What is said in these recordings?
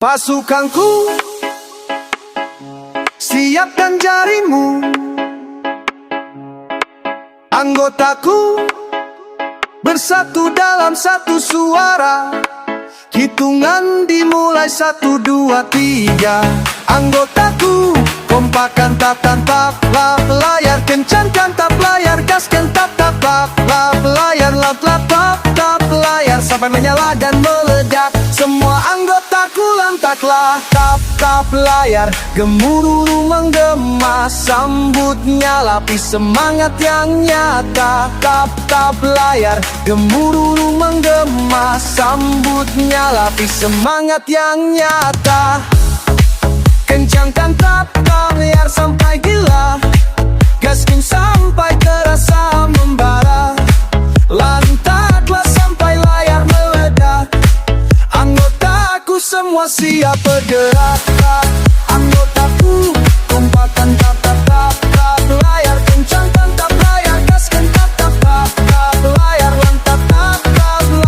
Pasukanku, siapkan jarimu. Anggotaku, bersatu dalam satu suara. Hitungan dimulai 1, 2, 3. Anggotaku, kompakan tap tap lap layar, kencangkan tap layar, gaskan tap tap lap layar, lap lap tap layar sampai menyala dan meledak. Semua anggotaku lantaklah tap layar, gemuruh menggema, sambut nyala api semangat yang nyata. Tap layar, gemuruh menggema, sambut nyala api semangat yang nyata. Kencangkan tap layar sampai gila, gaskin sampai terasa membara. Lantaklah sampai layar meledak. Anggotaku semua siap bergerak. Anggotaku, kompakan tap layar, kencangkan tap layar, gaskan tap layar. Lantak tap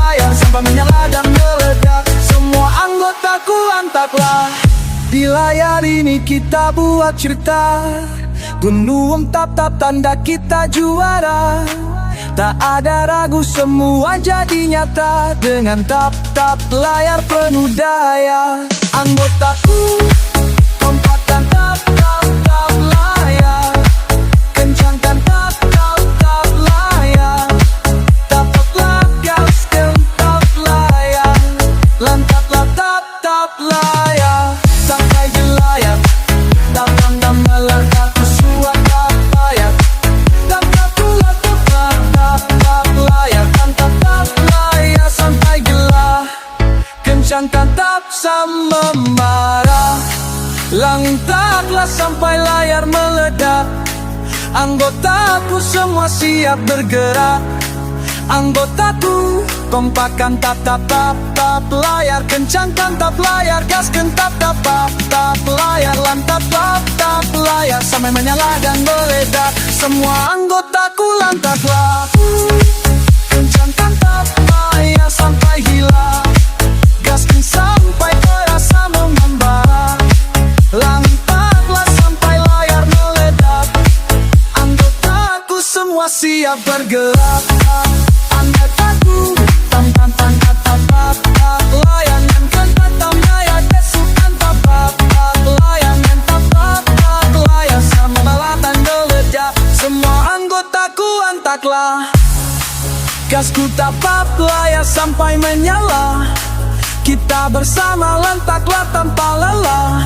layar sampai menyala dan meledak. Semua anggotaku lantaklah. Di layar ini kita buat cerita, gunung tap tanda kita juara. Tak ada ragu, semua jadi nyata dengan tap layar penuh daya. Anggotaku, kompakan tap layar, kencangkan tap layar. Tapatlah gaskan tap layar, lantaklah tap layar sampai di layar. Tap melantak suara tap layar. Tap layar, tap layar sampai gila. Kencangkan tap sama marah, lantaklah sampai layar meledak. Anggotaku semua siap bergerak. Anggotaku, kompakan tap layar, kencangkan tap layar, gaskan tap layar. Lantak tap layar sampai menyala dan meledak. Semua anggotaku lantaklah. Kencangkan tap layar sampai gila, gaskan sampai terasa membara. Lantaklah sampai layar meledak. Anggotaku semua siap bergerak. Anggotaku, tap layar, kencangkan tap layar, gaskan tap layar, tap layar sama melatan meledak. Semua anggotaku antaklah. Gasku tap layar sampai menyala. Kita bersama lantaklah tanpa lelah.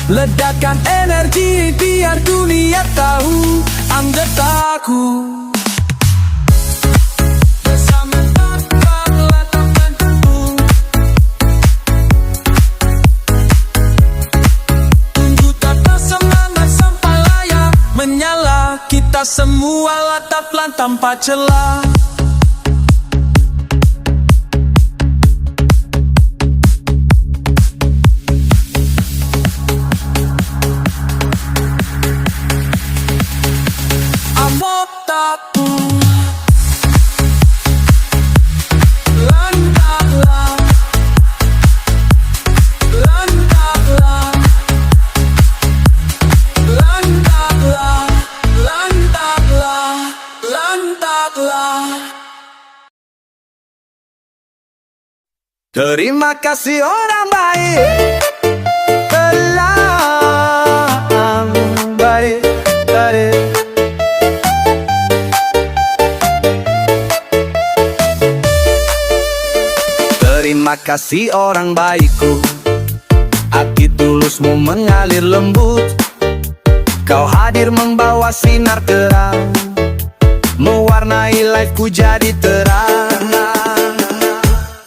Ledakan energi biar dunia tahu anggotaku. Bersama tanpa tentu. Tunggu tata semangat sampai layar menyala. Kita semua lataplah tanpa celah. Anggotaku, lantaklah, lantaklah, lantaklah, lantaklah, lantaklah. Terima kasih orang baik, telah baik. Terima kasih orang baikku, hati tulusmu mengalir lembut. Kau hadir membawa sinar terang, mewarnai lifeku jadi terang.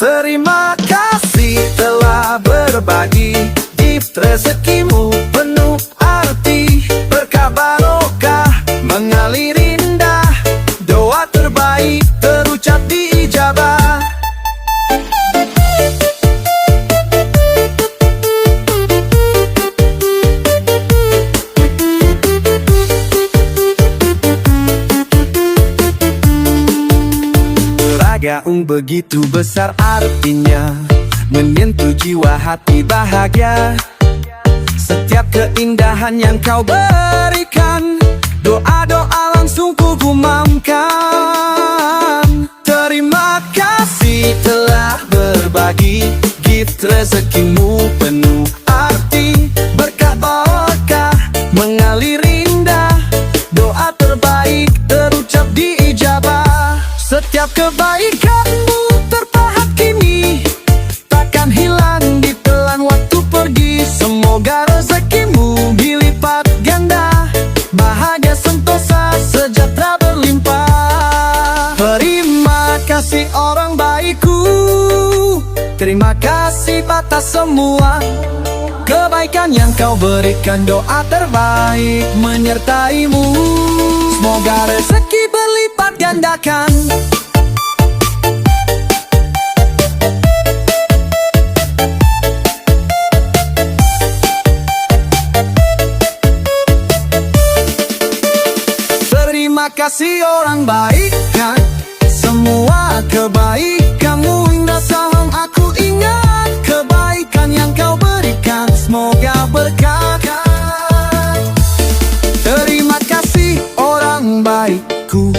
Terima kasih telah berbagi gift rezekimu penuh arti. Berkah barokah mengalir indah, doa terbaik terucap diijabah. Gaung begitu besar artinya, menyentuh jiwa hati bahagia. Setiap keindahan yang kau berikan, doa-doa langsung ku gumamkan. Terima kasih telah berbagi, gift rezekimu penuh arti. Berkah barokah mengalir indah, doa terbaik terucap diijabah. Setiap kebaikanmu terpahat kini, takkan hilang ditelan waktu pergi. Semoga rezekimu dilipat ganda, bahagia sentosa sejahtera berlimpah. Terima kasih orang baikku, terima kasih atas semua kebaikan yang kau berikan. Doa terbaik menyertaimu, semoga rezeki berlipat gandakan. Terima kasih orang baik, kan? Semua kebaikanmu indah selalu aku ingat. Kebaikan yang kau berikan semoga berkah. Terima kasih orang baikku,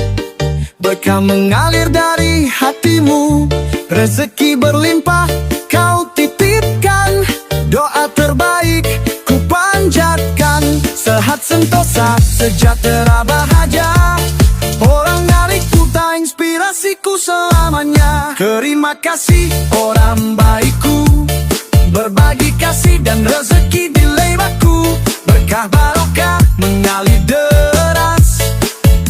berkah mengalir dari hatimu. Rezeki berlimpah kau titipkan, doa terbaik ku panjatkan. Sehat sentosa sejahtera bahagia, orang baikku tak inspirasiku selamanya. Terima kasih orang baikku, berbagi kasih dan rezeki di lebaku. Berkah barokah mengalir deras,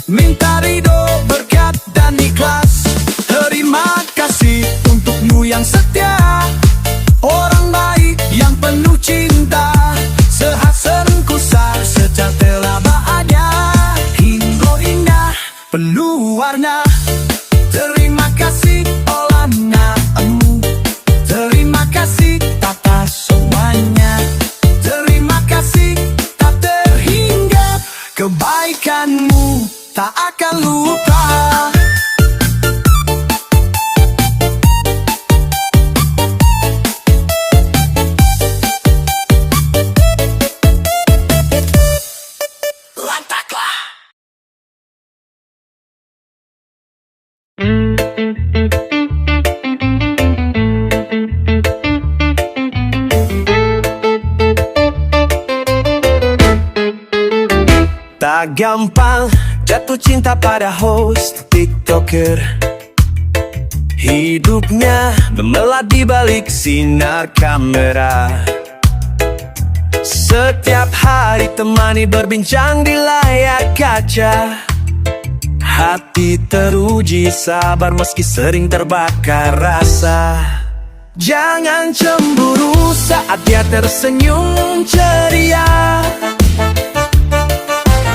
minta ridho berkat dan ikhlas. Terima kasih untukmu yang setia, orang baik yang penuh cinta. Sehat sentosa sejahtera bahagia, hingga indah penuh warna. Terima kasih olahmu, terima kasih atas semuanya. Terima kasih tak terhingga, kebaikanmu tak akan lupa. Tak gampang jatuh cinta pada host TikToker. Hidupnya memelat di balik sinar kamera. Setiap hari temani berbincang di layar kaca. Hati teruji sabar meski sering terbakar rasa. Jangan cemburu saat dia tersenyum ceria.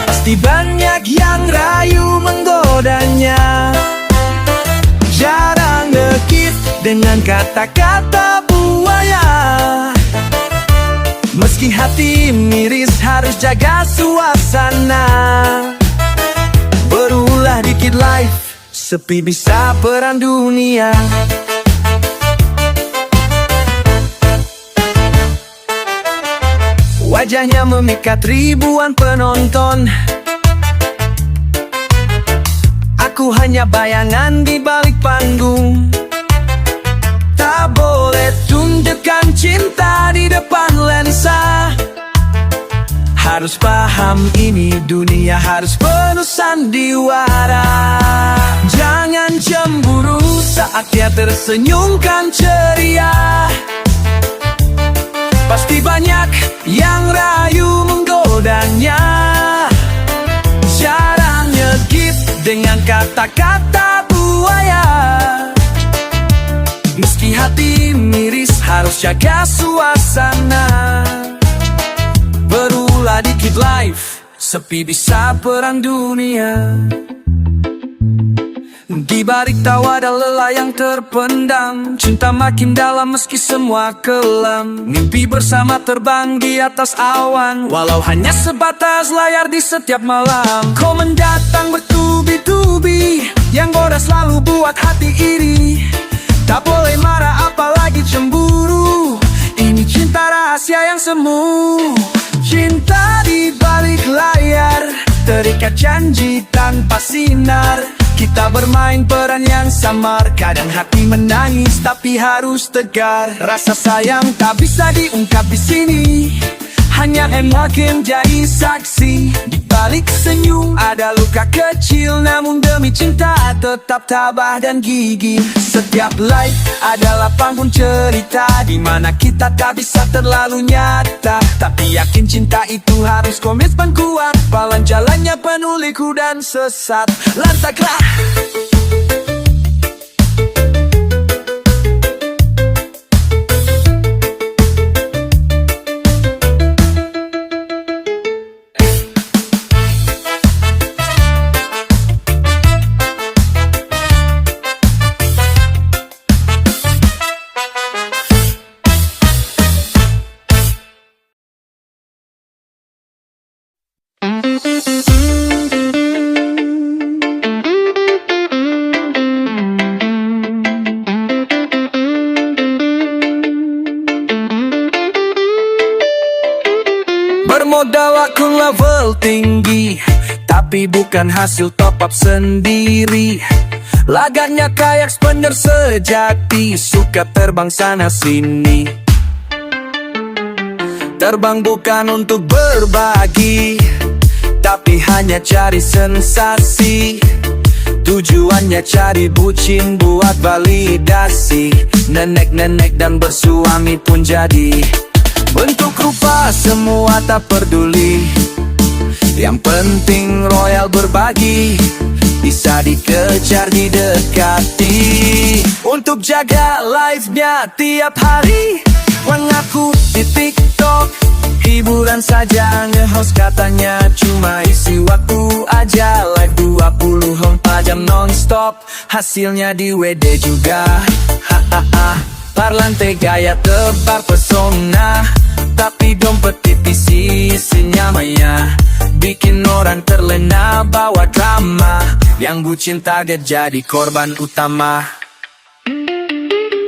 Pasti banyak yang rayu menggodanya. Jarang ngekip dengan kata-kata buaya. Meski hati miris harus jaga suasana. Berulah dikit live, sepi bisa perang dunia. Wajahnya memikat ribuan penonton. Aku hanya bayangan di balik panggung. Tak boleh tunjukkan cinta di depan lensa. Harus paham ini dunia harus penuh sandiwara. Jangan cemburu saat dia tersenyumkan ceria. Pasti banyak yang rayu menggodanya. Jarang nyegit dengan kata-kata buaya. Meski hati miris harus jaga suasana. Berulah dikit live, sepi bisa perang dunia. Di balik tawa ada lelah yang terpendam. Cinta makin dalam meski semua kelam. Mimpi bersama terbang di atas awan, walau hanya sebatas layar di setiap malam. Kau mendatang bertubi-tubi, yang goda selalu buat hati iri. Tak boleh marah apalagi cemburu. Ini cinta rahasia yang semu. Cinta di balik layar, terikat janji tanpa sinar. Kita bermain peran yang samar, kadang hati menangis tapi harus tegar. Rasa sayang tak bisa diungkap di sini, hanya emak yang jadi saksi. Di balik senyum ada luka kecil, namun demi cinta tetap tabah dan gigih. Setiap light adalah panggung cerita, di mana kita tak bisa terlalu nyata. Tapi yakin cinta itu harus komitmen kuat, walau jalannya penuh liku dan sesat. Lantaklah bermodal akun level tinggi, tapi bukan hasil top up sendiri. Lagaknya kayak spender sejati, suka terbang sana sini. Terbang bukan untuk berbagi, tapi hanya cari sensasi. Tujuannya cari bucin buat validasi. Nenek-nenek dan bersuami pun jadi. Bentuk rupa semua tak peduli, yang penting royal berbagi. Bisa dikejar, didekati. Untuk jaga live-nya tiap hari, mengaku di TikTok. Hiburan saja nge-host katanya, cuma isi waktu aja. Live 24 jam non-stop, hasilnya di WD juga. Hahaha. Parlante gaya tebar pesona, tapi dompet tipis isinya maya. Bikin orang terlena bawa drama, yang bucin target jadi korban utama.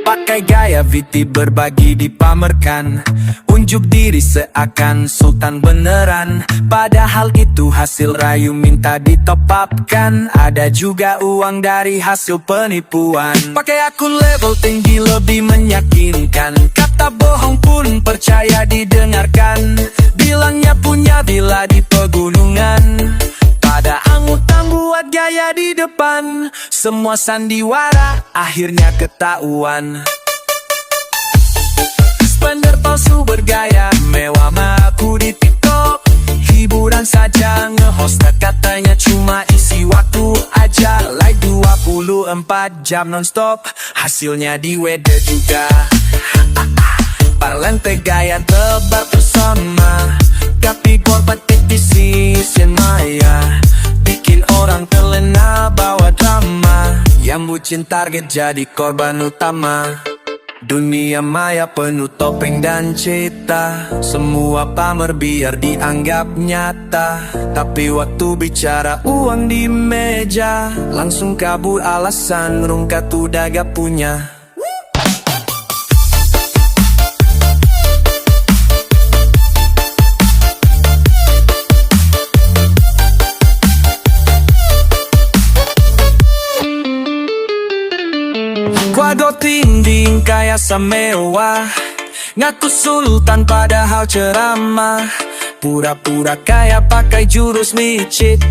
Pakai gaya VT berbagi dipamerkan, unjuk diri seakan sultan beneran. Padahal itu hasil rayu minta ditopapkan. Ada juga uang dari hasil penipuan. Pakai akun level tinggi lebih meyakinkan, kata bohong pun percaya didengarkan. Bilangnya punya villa di pegunungan, pada anggota buat gaya di depan. Semua sandiwara akhirnya ketahuan. Spender palsu bergaya mewah mengaku di TikTok. Hiburan saja nge-host katanya, cuma isi waktu aja. Like 24 jam non-stop, hasilnya di WD juga. Parlante gaya tebar pesona, tapi korban tipis isin maya. Bikin orang terlena bawa drama, yang bucin target jadi korban utama. Dunia maya penuh topeng dan cerita, semua pamer biar dianggap nyata. Tapi waktu bicara uang di meja, langsung kabur alasan rungkat udah gak punya. Kuadro tinding kaya mewah, ngaku sultan padahal ceramah. Pura-pura kaya pakai jurus licik,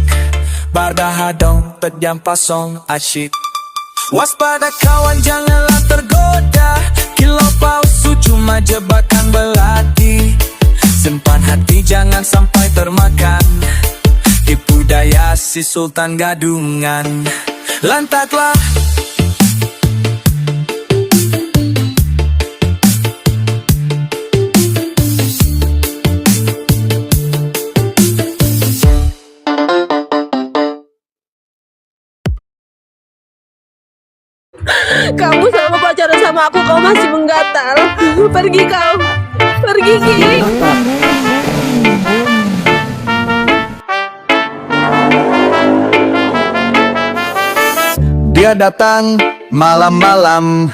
bardah dompet yang pasong asyik. Waspada kawan janganlah tergoda, kilau palsu cuma jebakan belati. Simpan hati jangan sampai termakan, tipu daya si sultan gadungan. Lantaklah kamu selama pacaran sama aku, kau masih menggatal. Pergi kau, pergi Ki. Dia datang malam-malam,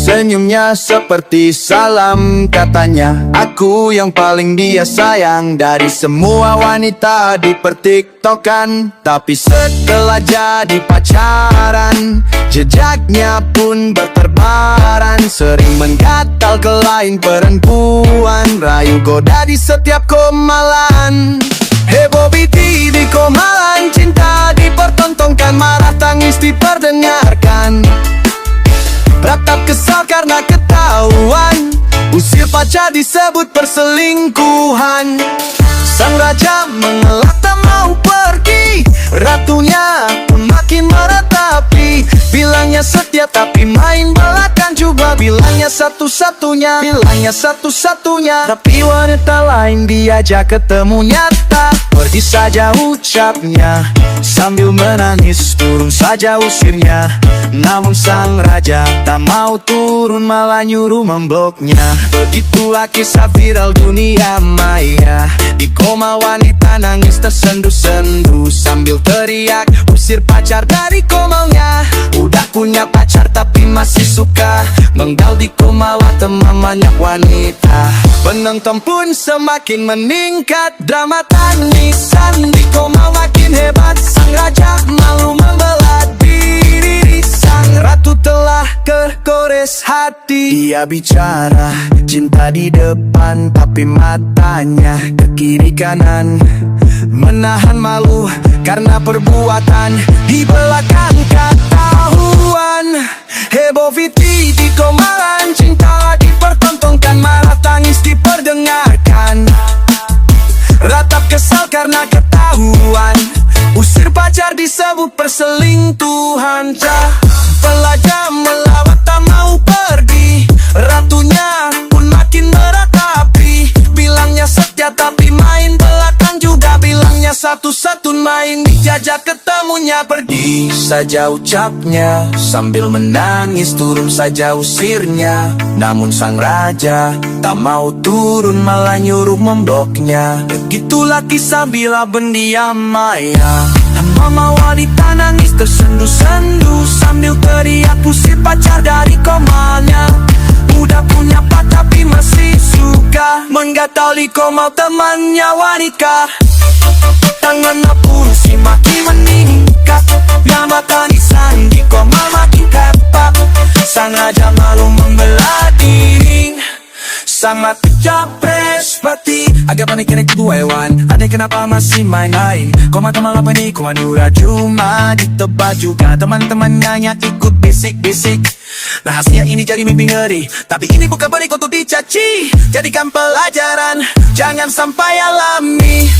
Senyumnya seperti salam, katanya aku yang paling dia sayang dari semua wanita di pertiktokan. Tapi setelah jadi pacaran, jejaknya pun berterbaran. Sering menggatal ke lain perempuan, rayu goda di setiap komalan. Heboh BT di komalan, cinta dipertontonkan, marah tangis diperdengarkan. Ratap kesal karena ketahuan, usir pacar disebut perselingkuhan. Sang raja mengelak tak mau pergi, ratunya pun makin meratapi. Bilangnya setia tapi main belakang, coba bilangnya satu-satunya, bilangnya satu-satunya. Tapi wanita lain diajak ketemu nyata, pergi saja ucapnya, sambil menangis turun saja usirnya. Namun sang raja tak mau turun, malah nyuruh membloknya. Begitulah kisah viral dunia maya. Di koma wanita nangis tersendu-sendu, sambil teriak usir pacar dari komanya. Udah punya pacar tapi masih suka menggal di koma teman banyak wanita. Penonton pun semakin meningkat, drama tangisan di koma makin hebat. Sang raja malu membelah diri, sang ratu telah tergores hati. Dia bicara cinta di depan, tapi matanya ke kiri kanan, menahan malu karena perbuatan di belakang ketahuan. Heboh VT di komalan, cinta dipertontonkan, marah tangis diperdengarkan. Ratap kesal karena ketahuan, usir pacar disebut perselingkuhan. Pelajar melawat tak mau pergi, ratunya pun makin meratapi. Bilangnya setia tapi main belakang juga, bilangnya satu-satu main dijajak ketemunya. Pergi saja ucapnya, sambil menangis turun saja usirnya. Namun sang raja tak mau turun, malah nyuruh membloknya. Begitulah kisah bila bendiam maya. Mama wanita nangis tersendu-sendu, sambil teriak usir pacar dari komanya. Udah punya pacar tapi masih suka menggatal di koma temannya wanita. Tangannya pun si makin meningkat, nama tangisan di koma makin tepat. Sang raja malu membelah diri, sangat capres pati. Agak panik kena kedua hewan, adek kenapa masih main-main. Koma teman apa nih, koma dura cuma ditebak juga. Teman-temannya ikut bisik-bisik. Rahasia ini jadi mimpi ngeri, tapi ini bukan berik untuk dicaci. Jadikan pelajaran, jangan sampai alami.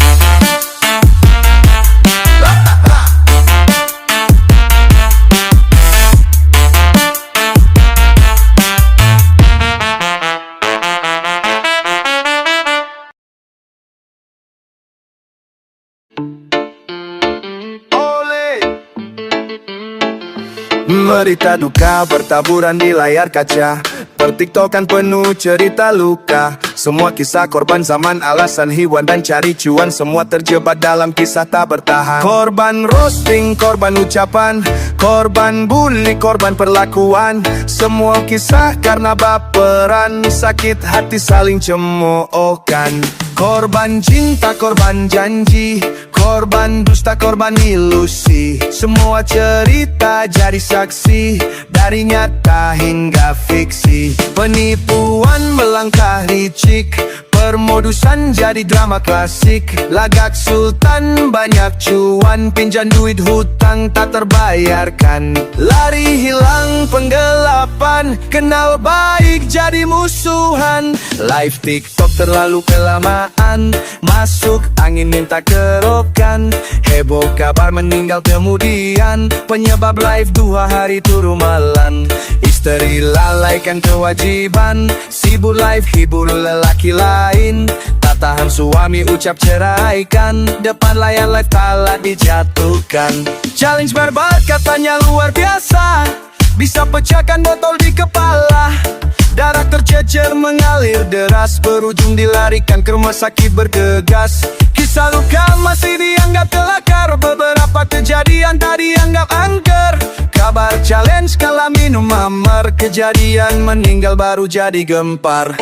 Berita duka bertaburan di layar kaca, pertiktokan penuh cerita luka. Semua kisah korban zaman, alasan hewan dan cari cuan, semua terjebak dalam kisah tak bertahan. Korban roasting, korban ucapan, korban bully, korban perlakuan. Semua kisah karena baperan, sakit hati saling cemoohkan. Korban cinta, korban janji, korban dusta, korban ilusi. Semua cerita jadi saksi, dari nyata hingga fiksi. Penipuan melangkah licik, permodusan jadi drama klasik. Lagak sultan banyak cuan, pinjam duit hutang tak terbayarkan. Lari hilang penggelapan, kenal baik jadi musuhan. Live TikTok terlalu kelamaan, masuk angin minta kerokan. Heboh kabar meninggal kemudian, penyebab live 2 hari turu malam. Istri lalaikan kewajiban, sibuk live hibur lelaki lain. Tak tahan suami ucap ceraikan, depan layar live kalah dijatuhkan. Challenge barbar katanya luar biasa, bisa pecahkan botol di kepala. Darah tercecer mengalir deras, berujung dilarikan ke rumah sakit bergegas. Kisah luka masih dianggap kelakar, beberapa kejadian tak dianggap angker. kabar challenge kala minum amar, kejadian meninggal baru jadi gempar.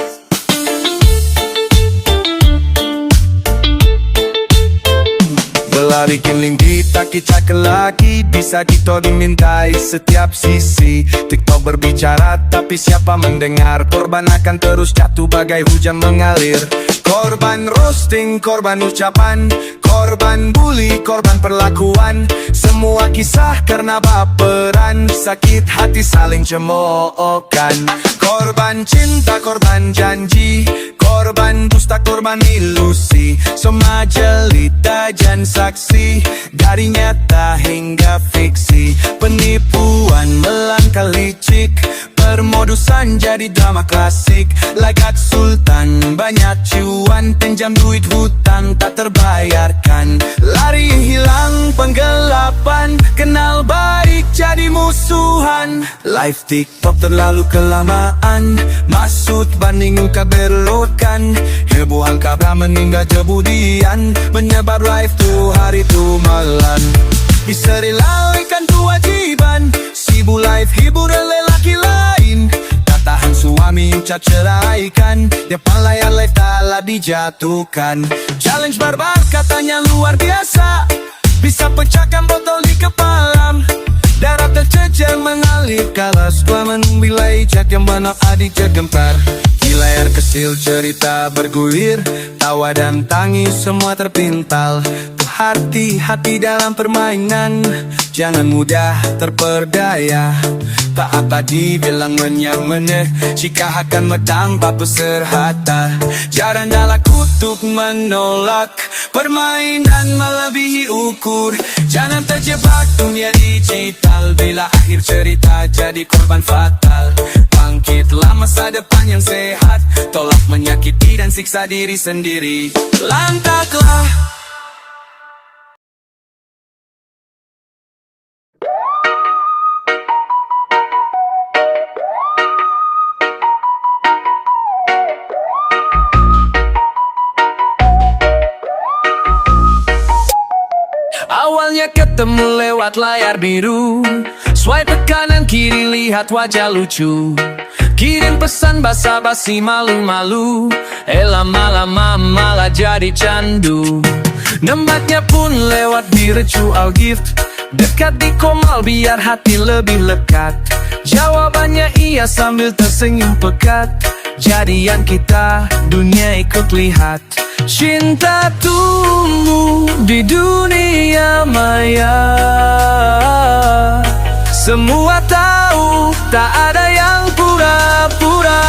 Berlari keliling kita lagi, bisa kita dimintai setiap sisi. TikTok berbicara tapi siapa mendengar, korban akan terus jatuh bagai hujan mengalir. Korban roasting, korban ucapan, korban bully, korban perlakuan. Semua kisah karena baperan, sakit hati saling cemoohkan. Korban cinta, korban janji, korban dusta, korban ilusi. Semua jelita dan saksi, dari nyata hingga fiksi. Penipuan melangkah licik, permodusan jadi drama klasik. Lagat sultan, banyak cuan, pinjam duit hutang tak terbayarkan. Lari hilang penggelapan, kenal baik jadi musuhan. Live TikTok terlalu kelamaan, maksud banding muka berlotkan. Hebohan kabar meninggal kemudian, menyebar live tuh hari tuh malam. Bisa relaikan kewajiban, sibuk live hibur lelaki lain. Tak tahan suami ucap ceraikan, depan layar live taklah dijatuhkan. Challenge barbar katanya luar biasa, bisa pecahkan botol di kepala. Darah tercecer mengalir kala setelah menilai chat yang banyak adik tergempar. Di layar kecil cerita bergulir, tawa dan tangis semua terpintal. Hati-hati dalam permainan, jangan mudah terperdaya. Tak apa dibilang menyang-meneh, jika akan medang bapa serhata. Jarang dalam kutuk menolak, permainan melebihi ukur. Jangan terjebak dunia digital, bila akhir cerita jadi korban fatal. Bangkitlah masa depan yang sehat, tolak menyakiti dan siksa diri sendiri. Lantaklah awalnya ketemu lewat layar biru, swipe ke kanan kiri lihat wajah lucu. Kirim pesan basa-basi malu-malu, lama-lama malah jadi candu. Nembaknya pun lewat virtual gift, dekat di komal biar hati lebih lekat. Jawabannya iya sambil tersenyum pekat, jadian kita dunia ikut lihat. Cinta tumbuh di dunia maya, semua tahu tak ada yang pura-pura.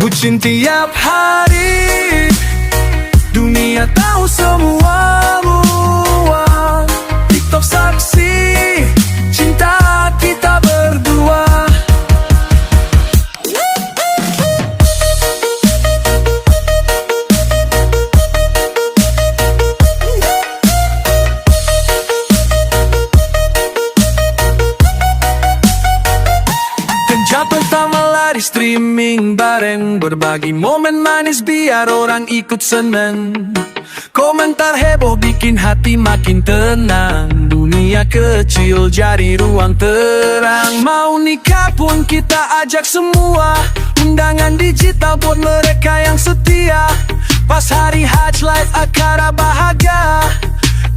Bucin tiap hari, dunia tahu semua. TikTok saksi cinta kita berdua. Pertama lari streaming bareng, berbagi momen manis biar orang ikut seneng. Komentar heboh bikin hati makin tenang, dunia kecil jadi ruang terang. Mau nikah pun kita ajak semua, undangan digital buat mereka yang setia. Pas hari Hajj live akara bahagia,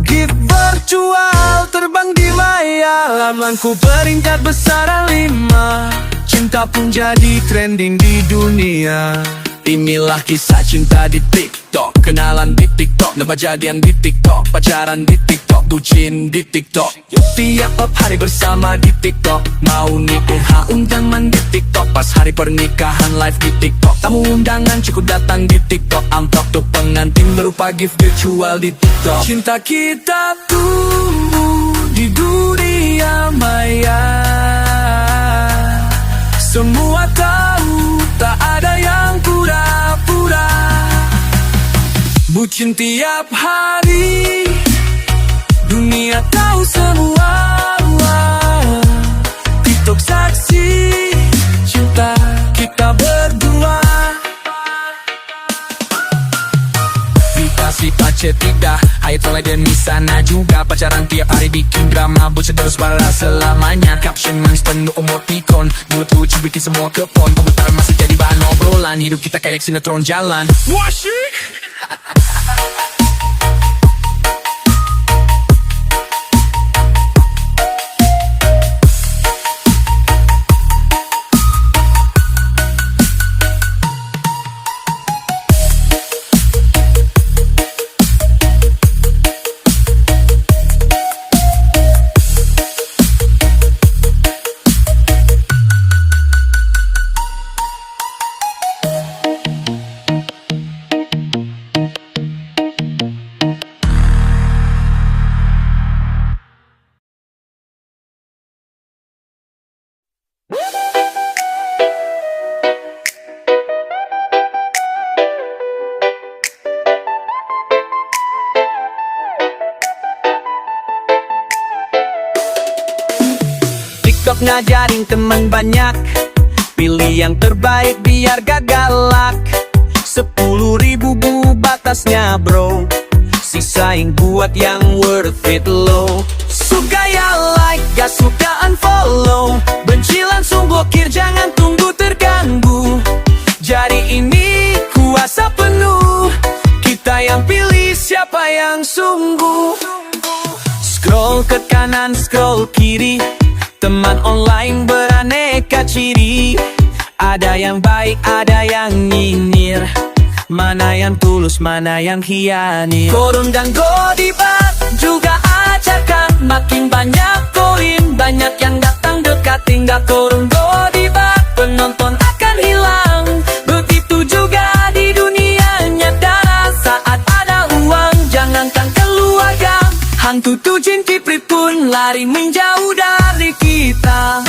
gift virtual terbang di layar. Lamlanku peringkat besar 5, cinta pun jadi trending di dunia. Inilah kisah cinta di TikTok, kenalan di TikTok, nambah jadian di TikTok, pacaran di TikTok, bucin di TikTok. Tiap hari bersama di TikTok, mau nikah undangan di TikTok. Pas hari pernikahan live di TikTok, tamu undangan cukup datang di TikTok. Amplop tuh pengantin berupa gift virtual di TikTok. Cinta kita tumbuh di dunia maya, semua tahu tak ada yang pura-pura. Bucin tiap hari, dunia tahu semua. TikTok saksi cinta kita berdua. Privasi pace tidak. Ayo tolak dan di sana juga pacaran tiap hari bikin drama, bocah terus balas selamanya. Caption manis penuh emoticon, mulut lucu bikin semua kepon. Komentar masih jadi bahan obrolan, hidup kita kayak sinetron jalan. Wasyik. TikTok ngajarin temen banyak, pilih yang terbaik biar gak galak. 10.000 batasnya bro, sisain buat yang worth it lo. Suka ya like, gak suka unfollow, benci langsung blokir, jangan tunggu terganggu. Jadi ini kuasa penuh, kita yang pilih siapa yang sungguh. Scroll ke kanan, scroll kiri, teman online beraneka ciri. Ada yang baik, ada yang nyinyir, mana yang tulus, mana yang hianir. Korun dan godibat juga ajarkan, makin banyak koin, banyak yang datang dekat. Tinggal korun godibat, penonton akan hilang. Begitu juga di dunia nyata, saat ada uang jangankan keluarga, hantu tuh jin kiprit pun lari menjauh dari kita.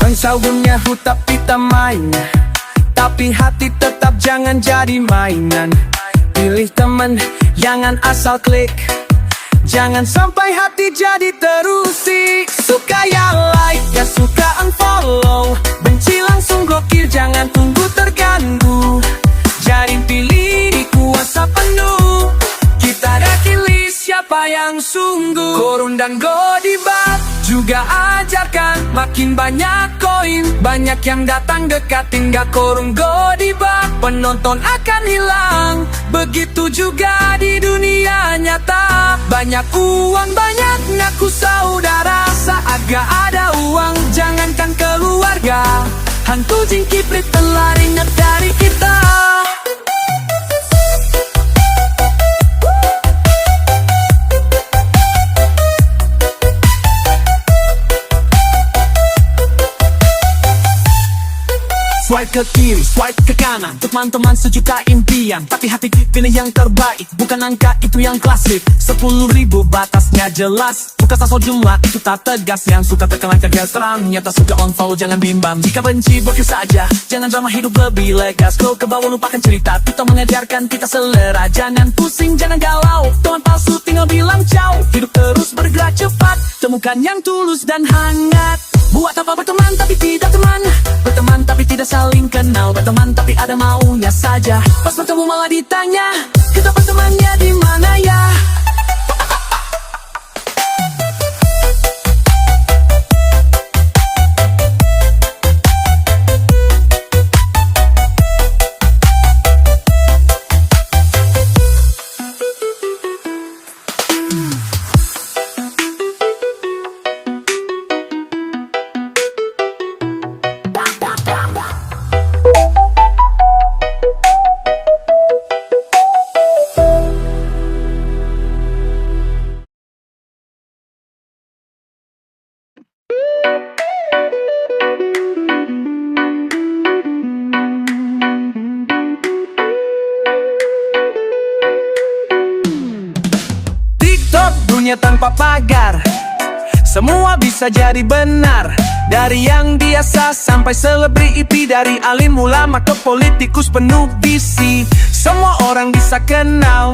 Pensau dunia hutap kita main, tapi hati tetap jangan jadi mainan. Pilih temen, jangan asal klik, jangan sampai hati jadi terusik. Suka ya like, gak suka unfollow, benci langsung blokir, jangan tunggu terganggu. Jadi pilih kuasa penuh, kita dah pilih siapa yang sungguh. Korun dan godibat juga ajarkan, makin banyak koin, banyak yang datang dekat. Tinggal korun godibat, penonton akan hilang. Begitu juga di dunia nyata, banyak uang, banyak ngaku saudara. Saat gak ada uang, jangankan keluarga, hantu jin kiprit telah ingat dari kita. Swipe ke kiri, swipe ke kanan, teman-teman sejuta impian, tapi hati pilih yang terbaik, bukan angka itu yang klasik. 10.000 batasnya jelas, bukan asal jumlah itu tak tegas. Yang suka terkenal kerja terang, nyata suka unfollow jangan bimbang. Jika benci blokir saja, jangan drama, hidup lebih lega. Scroll ke bawah lupakan cerita, kita mengajarkan kita selera. Jangan pusing, jangan galau, teman palsu tinggal bilang ciao. Hidup terus bergerak cepat, temukan yang tulus dan hangat. Buat apa berteman tapi tidak teman, berteman tapi tidak saling kenal, berteman tapi ada maunya saja. Pas bertemu malah ditanya, kita bertemannya di mana ya? Dunia tanpa pagar, semua bisa jadi benar. Dari yang biasa sampai selebriti, dari alim ulama ke politikus penuh visi. Semua orang bisa kenal,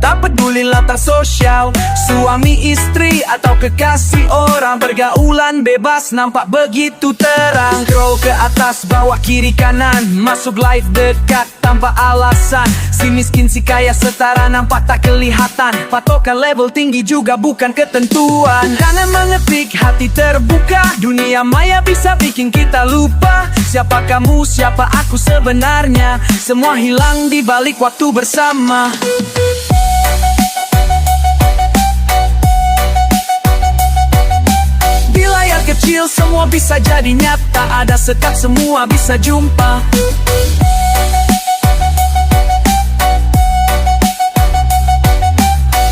Tak peduli latar sosial, suami istri atau kekasih orang, pergaulan bebas nampak begitu terang. Scroll ke atas, bawah, kiri, kanan, masuk live dekat tanpa alasan. Si miskin si kaya setara nampak tak kelihatan. Patokan level tinggi juga bukan ketentuan. Kanan mengetik, hati terbuka. Dunia maya bisa bikin kita lupa siapa kamu, siapa aku sebenarnya. Semua hilang di balik waktu bersama. Di layar kecil semua bisa jadi nyata. Ada sekat semua bisa jumpa.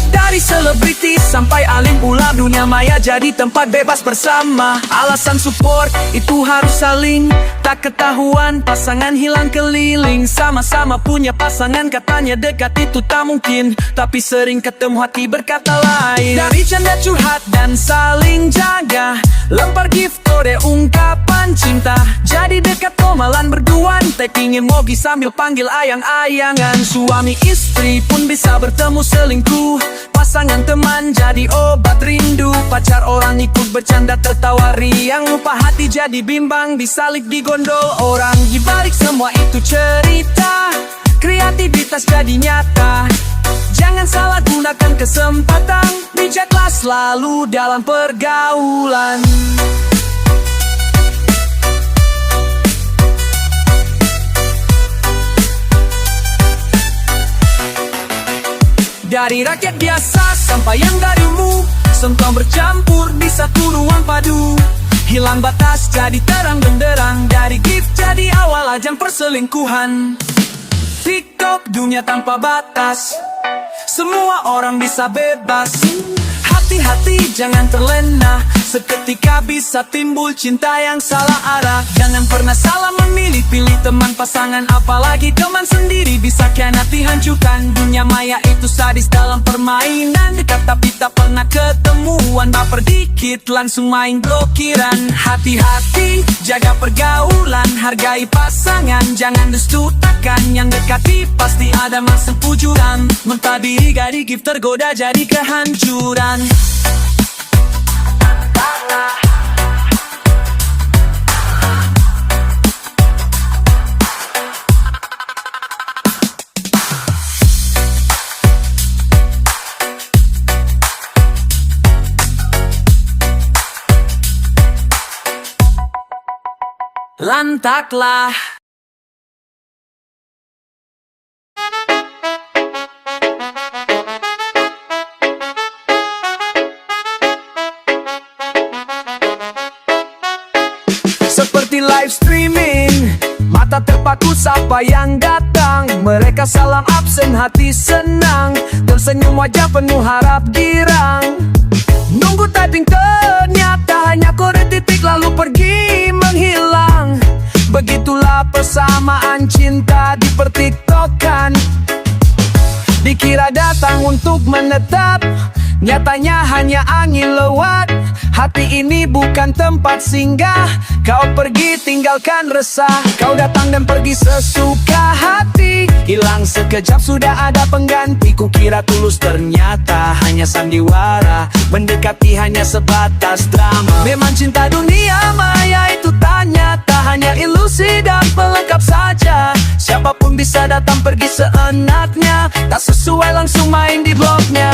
Dari selebriti sampai alim ulama, dunia maya jadi tempat bebas bersama. Alasan support itu harus saling, tak ketahuan pasangan hilang keliling. Sama-sama punya pasangan katanya dekat itu tak mungkin, tapi sering ketemu hati berkata lain. Dari canda curhat dan saling jaga, lempar gift kode ungkapan cinta. Jadi dekat komalan berduaan, tapping emoji sambil panggil ayang-ayangan. Suami istri pun bisa bertemu selingkuh, pasangan teman jadi obat rindu. Pacar orang ikut bercanda tertawa riang, lupa hati jadi bimbang disalib digondol orang. Di balik semua itu cerita, kreativitas jadi nyata. Jangan salah gunakan kesempatan, bijaklah selalu dalam pergaulan. Dari rakyat biasa sampai yang dari umum, semua bercampur di satu ruang padu. Hilang batas jadi terang benderang, dari gift jadi awal ajang perselingkuhan. TikTok dunia tanpa batas, semua orang bisa bebas. Hati-hati jangan terlena, seketika bisa timbul cinta yang salah arah. Jangan pernah salah memilih, pilih teman pasangan, apalagi teman sendiri bisa khianati hancurkan. Dunia maya itu sadis dalam permainan, dekat tapi tak pernah ketemuan. Baper dikit langsung main blokiran. Hati-hati jaga pergaulan, hargai pasangan, jangan dustutakan. Yang dekati pasti ada masa pujuran, mentabiri gadi gift tergoda jadi kehancuran. Lantaklah. Seperti live streaming, mata terpaku siapa yang datang. Mereka salam absen, hati senang, tersenyum wajah penuh harap girang. Nunggu typing ternyata hanya kode titik lalu pergi menghilang. Begitulah persamaan cinta di pertiktokan. Dikira datang untuk menetap, nyatanya hanya angin lewat. Hati ini bukan tempat singgah, kau pergi tinggalkan resah. Kau datang dan pergi sesuka hati, hilang sekejap sudah ada pengganti. Kukira tulus ternyata hanya sandiwara, mendekati hanya sebatas drama. Memang cinta dunia maya itu tak nyata, hanya ilusi dan pelengkap saja. Siapapun bisa datang pergi seenaknya, tak sesuai langsung main di blognya.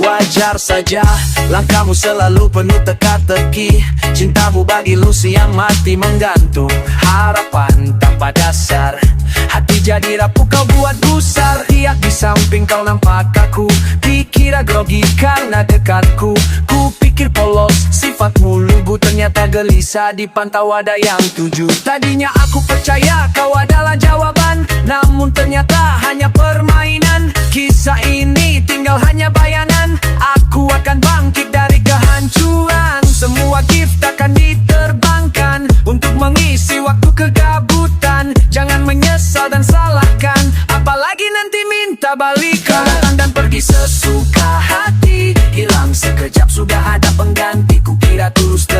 Wajar saja, langkahmu selalu penuh teka-teki. Cintamu bagi ilusi yang mati menggantung, harapan tanpa dasar. Hati jadi rapuh kau buat gusar. Riak di samping kau nampak kaku, dikira grogi karena dekatku. Ku pikir polos, sifatmu lugu, ternyata gelisah dipantau ada yang tuju. Tadinya aku percaya kau adalah jawaban, namun ternyata hanya permainan. Kisah ini tinggal hanya bayangan, aku akan bangkit dari kehancuran. Semua gift akan diterbangkan untuk mengisi waktu kegabutan. Jangan menyesal dan salahkan, apalagi nanti minta balikan. Datang dan pergi sesuka hati, hilang sekejap sudah ada pengganti. Kukira tulus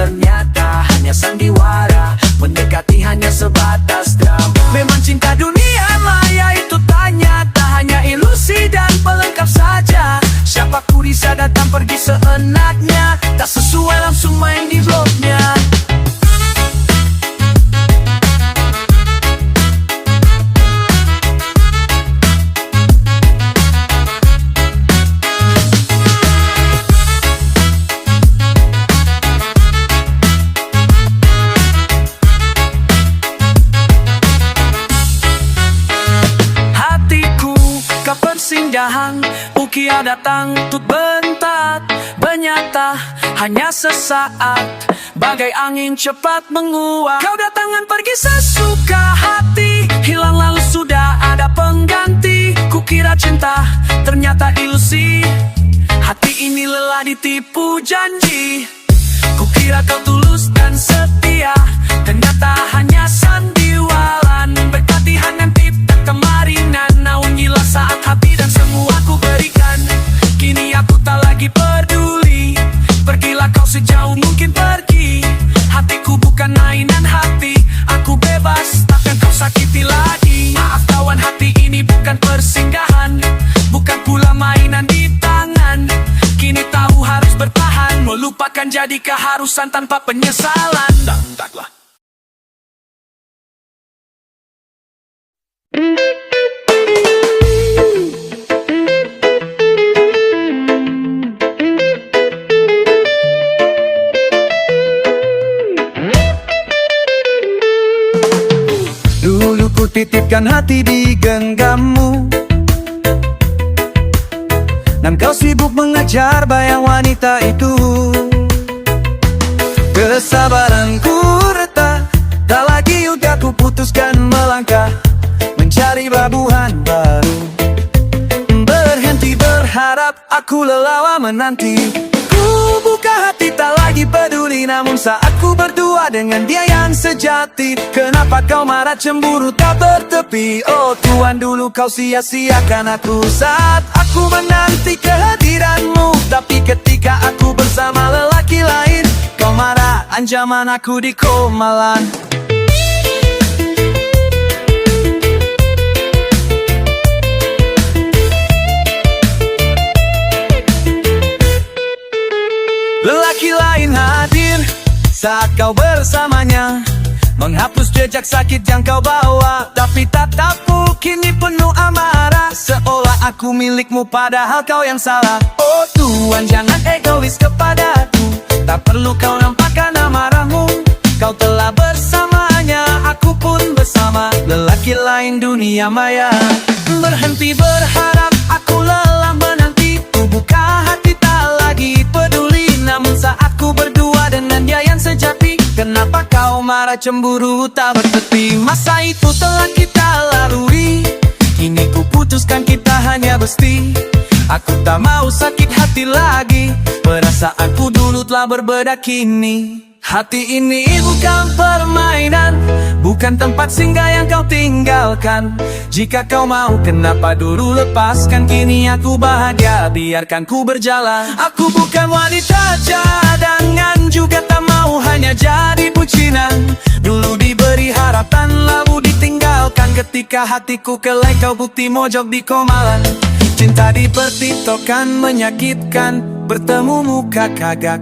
keindahan. Ukia datang tut bentat, bernyata hanya sesaat, bagai angin cepat menguap. Kau datangan pergi sesuka hati, hilang lalu sudah ada pengganti. Kukira cinta, ternyata ilusi. Hati ini lelah ditipu janji. Kukira kau tulus dan setia, ternyata hanya sandiwalan. Berpatihan dan tipe kemarinan, naun gila saat hati dan semua ku berikan. Kini aku tak lagi peduli, pergilah kau sejauh mungkin pergi. Hatiku bukan mainan hati, aku bebas, takkan kau sakiti lagi. Maaf kawan, hati ini bukan persinggahan, bukan pula mainan di tangan. Kini tahu harus bertahan, melupakan jadi keharusan tanpa penyesalan. Taklah. Dulu ku titipkan hati di genggammu, dan kau sibuk mengejar bayang wanita itu. Kesabaranku retak, tak lagi udah ku putuskan melangkah, mencari pelabuhan baru. Berhenti berharap, aku lelah menanti. Ku buka hati tak lagi peduli, namun saat ku berdua dengan dia yang sejati. Kenapa kau marah cemburu tak bertepi? Oh Tuhan, dulu kau sia-siakan aku saat aku menanti kehadiranmu. Tapi ketika aku bersama lelaki lain, kau marah ancaman aku di komalan. Lelaki lain hadir saat kau bersamanya, menghapus jejak sakit yang kau bawa. Tapi tatapmu kini penuh amarah, seolah aku milikmu padahal kau yang salah. Oh Tuhan, jangan egois kepadaku, tak perlu kau nampakkan amarahmu. Kau telah bersamanya, aku pun bersama lelaki lain dunia maya. Berhenti berharap, aku lelah menanti. Ku buka hati tak lagi peduli, namun saat ku berdua dengan dia yang sejati. Kenapa kau marah cemburu tak bertepi? Masa itu telah kita lalui, kini ku putuskan kita hanya besti. Aku tak mau sakit hati lagi, perasaanku dulu telah berbeda kini. Hati ini bukan permainan, bukan tempat singgah yang kau tinggalkan. Jika kau mau, kenapa dulu lepaskan? Kini aku bahagia, biarkan ku berjalan. Aku bukan wanita cadangan, juga tak mau hanya jadi bucinan. Dulu diberi harapan, lalu ditinggalkan. Ketika hatiku kelai, kau bukti mojok di komalan. Cinta dipertiktokan, menyakitkan, bertemu muka kagak.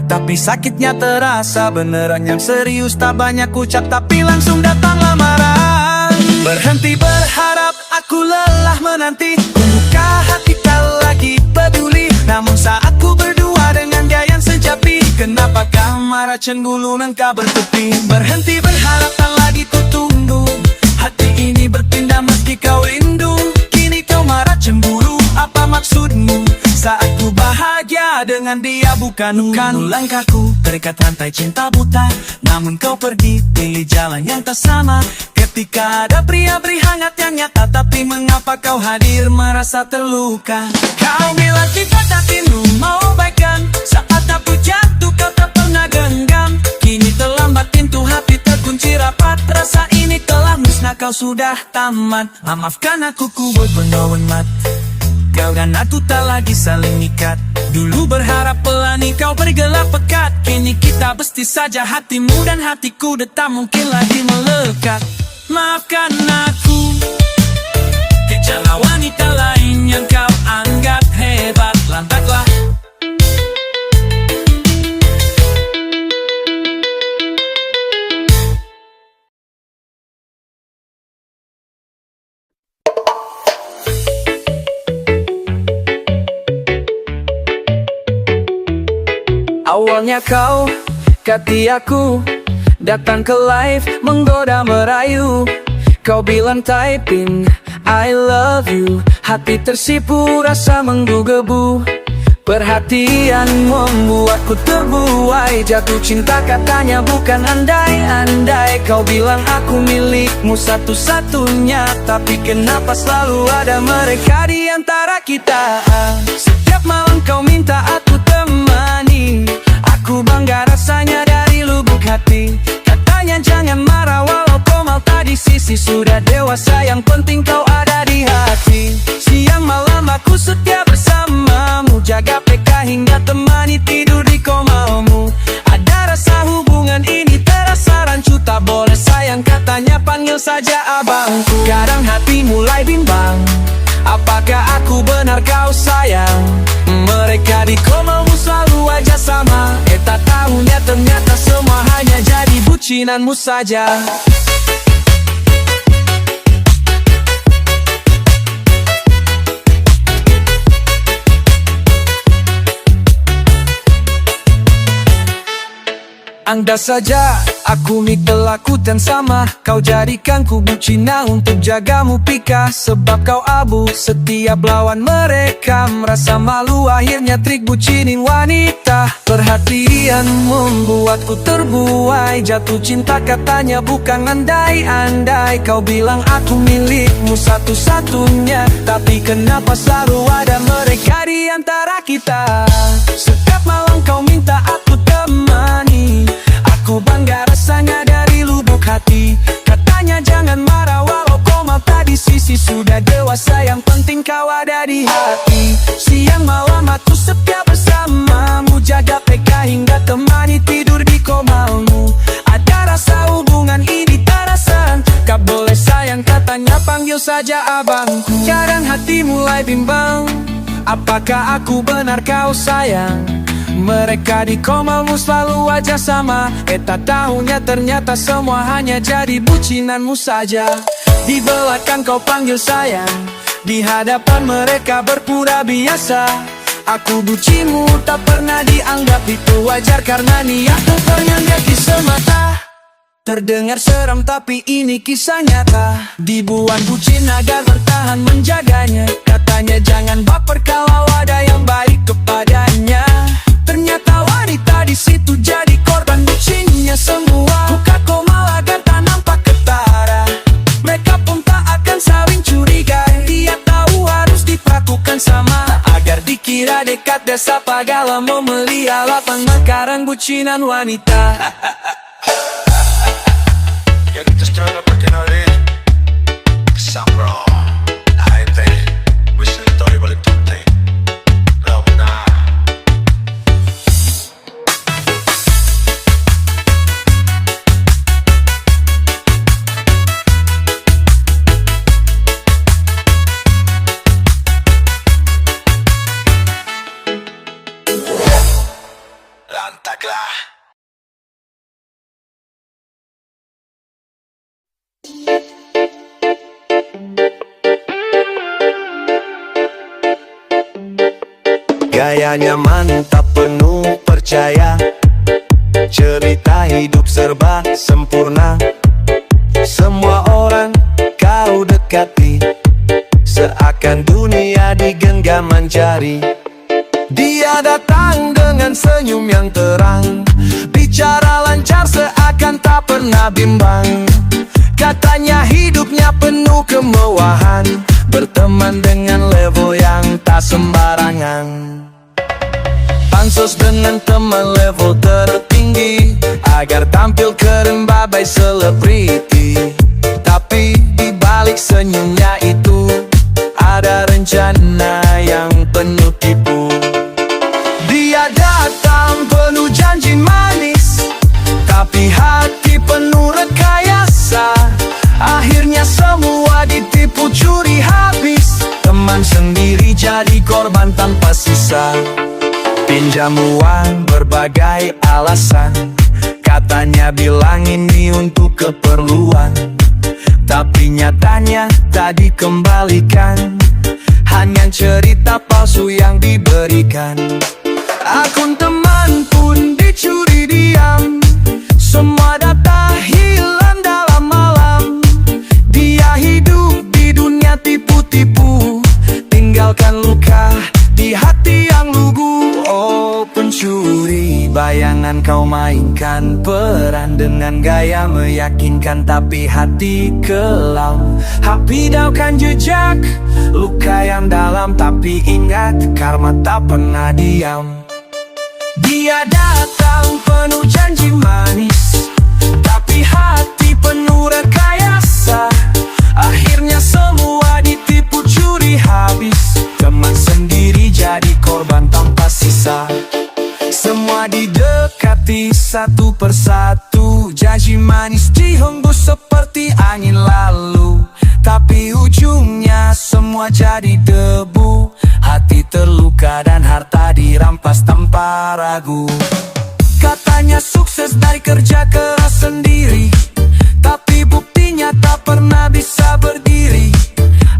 Tapi sakitnya terasa, beneran yang serius. Tak banyak ucap tapi langsung datang lamaran. Berhenti berharap, aku lelah menanti. Ku buka hati tak lagi peduli, namun saat ku berdua dengan dia yang sejati. Kenapa kau marah cemburu nengkau bertepi? Berhenti berharap tak lagi ku tunggu, hati ini berpindah meski kau rindu. Kini kau marah cemburu, apa maksudmu? Saat ku bahagia dengan dia bukan langkahku terikat rantai cinta buta. Namun kau pergi pilih jalan yang tak sama. Ketika ada pria beri hangat yang nyata, tapi mengapa kau hadir merasa terluka? Kau bilang sifat hatimu mau baikan, saat aku jatuh kau tak pernah genggam. Kini terlambat, pintu hati terkunci rapat. Rasa ini telah musnah, kau sudah tamat. Maafkan aku, ku buat bernawanmat. Kau dan aku tak lagi saling ikat. Dulu berharap pelani kau bergelap pekat. Kini kita besti saja, hatimu dan hatiku tak mungkin lagi melekat. Maafkan aku, kejarlah wanita lain yang kau anggap hebat. Lantaklah. Awalnya kau kati aku, datang ke live menggoda merayu. Kau bilang typing I love you, Hati tersipu, rasa menggebu-gebu. Perhatian membuatku terbuai. Jatuh cinta katanya bukan andai-andai. Kau bilang aku milikmu satu-satunya, tapi kenapa selalu ada mereka di antara kita? Setiap malam kau minta aku temani. Aku bangga rasanya dari lubuk hati. Katanya jangan marah walau kau mau tadi sisi. Sudah dewasa yang penting kau ada di hati. Siang malam aku setia bersamamu. Jaga PK hingga temani tidur di komamu. Ada rasa hubungan ini terasa rancu. Tak boleh sayang katanya panggil saja abangku. Kadang hati mulai bimbang, apakah aku benar kau sayang? Mereka di komamu selalu aja sama. Tak tahunya ternyata semua hanya jadi bucinanmu saja. Andai saja aku lakukan sama. Kau jadikan ku bucina untuk jagamu pika. Sebab kau abu setiap lawan mereka. Merasa malu akhirnya trik bucinin wanita. Perhatian membuatku terbuai. Jatuh cinta katanya bukan andai-andai. Kau bilang aku milikmu satu-satunya, tapi kenapa selalu ada mereka di antara kita? Setiap malam kau minta aku temani. Aku bangga rasanya dari lubuk hati. Katanya jangan marah walau kau mau tadi sisi. Sudah dewasa yang penting kau ada di hati. Siang malam aku setia bersamamu. Jaga PK hingga temani tidur di komamu. Ada rasa hubungan ini terasa. Gak boleh sayang katanya panggil saja abangku. Kadang hati mulai bimbang, apakah aku benar kau sayang? Mereka di komamu selalu aja sama. Tak tahunya ternyata semua hanya jadi bucinanmu saja. Di belakang kau panggil sayang, di hadapan mereka berpura biasa. Aku bucinmu tak pernah dianggap itu wajar. Karena niatku menyakiti semata. Terdengar seram tapi ini kisah nyata. Dibuat bucin agar bertahan menjaganya. Katanya jangan baper kalau ada yang baik kepadanya. Ternyata wanita di situ jadi korban bucinnya semua. Buka koma agar tak nampak ketara. Mereka pun tak akan saling curiga. Dia tahu harus diperlakukan sama. Agar dikira dekat desa pagala memelihara lapang makarang bucinan wanita. Ya kita secara perkenalin Sambro Haite Wisentori balik tante Launa Lantaklah. Gayanya mantap penuh percaya. Cerita hidup serba sempurna. Semua orang kau dekati. Seakan dunia digenggaman jari. Dia datang dengan senyum yang terang. Bicara lancar seakan tak pernah bimbang. Katanya hidupnya penuh kemewahan. Berteman dengan level yang tak sembarangan. Pansos dengan teman level tertinggi agar tampil keren babai selebriti. Tapi di balik senyumnya itu ada rencana yang penuh tipu. Dia datang penuh janji manis, tapi hati penuh rekayasa. Akhirnya semua ditipu curi habis. Teman sendiri jadi korban tanpa sisa. Pinjam uang berbagai alasan. Katanya bilang ini untuk keperluan. Tapi nyatanya tak dikembalikan. Hanya cerita palsu yang diberikan. Akun teman pun dicuri diam. Semua data hilang dalam malam. Dia hidup di dunia tipu-tipu. kau mainkan peran dengan gaya meyakinkan, tapi hati kelam. Hapidaukan jejak luka yang dalam, tapi ingat karma tak pernah diam. Dia datang penuh janji manis, tapi hati penuh rekayasa. Akhirnya semua ditipu curi habis, teman sendiri jadi korban tanpa sisa. Semua didekati satu persatu, janji manis dihembus seperti angin lalu, tapi ujungnya semua jadi debu. Hati terluka dan harta dirampas tanpa ragu. Katanya sukses dari kerja keras sendiri, tapi buktinya tak pernah bisa berdiri.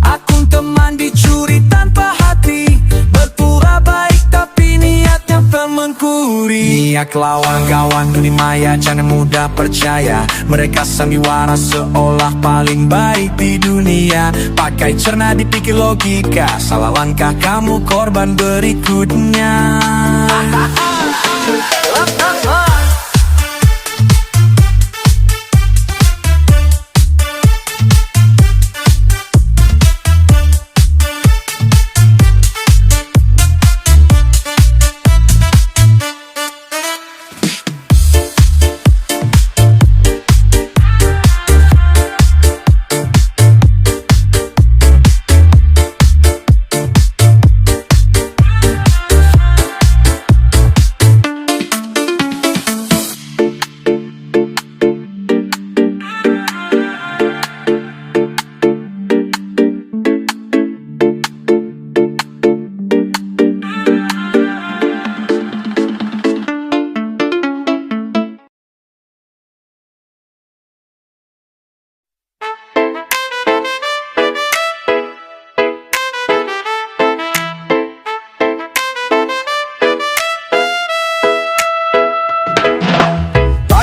Akun teman dicuri tanpa hati, berpura baik tapi niatnya pemencuri. Niat lawan kawan dunia maya, jangan mudah percaya. Mereka sandiwara seolah paling baik di dunia. Pakai cerna dipikir logika, salah langkah kamu korban berikutnya.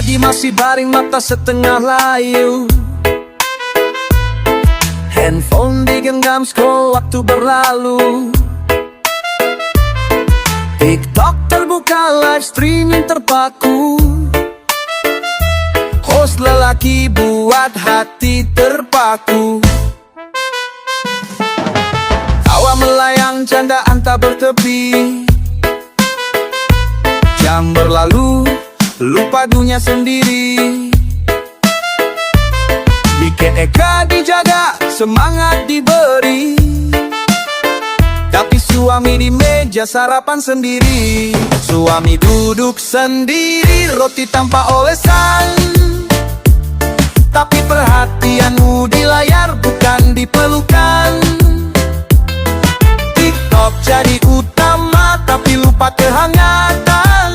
Pagi masih baring mata setengah layu, handphone digenggam scroll waktu berlalu. TikTok terbuka live streaming terpaku, host lelaki buat hati terpaku. Tawa melayang candaan tak bertepi, jam berlalu lupa dunia sendiri. Bikin eka dijaga, semangat diberi, tapi suami di meja sarapan sendiri. Suami duduk sendiri, roti tanpa olesan, tapi perhatianmu di layar bukan di pelukan. TikTok jadi utama, tapi lupa kehangatan.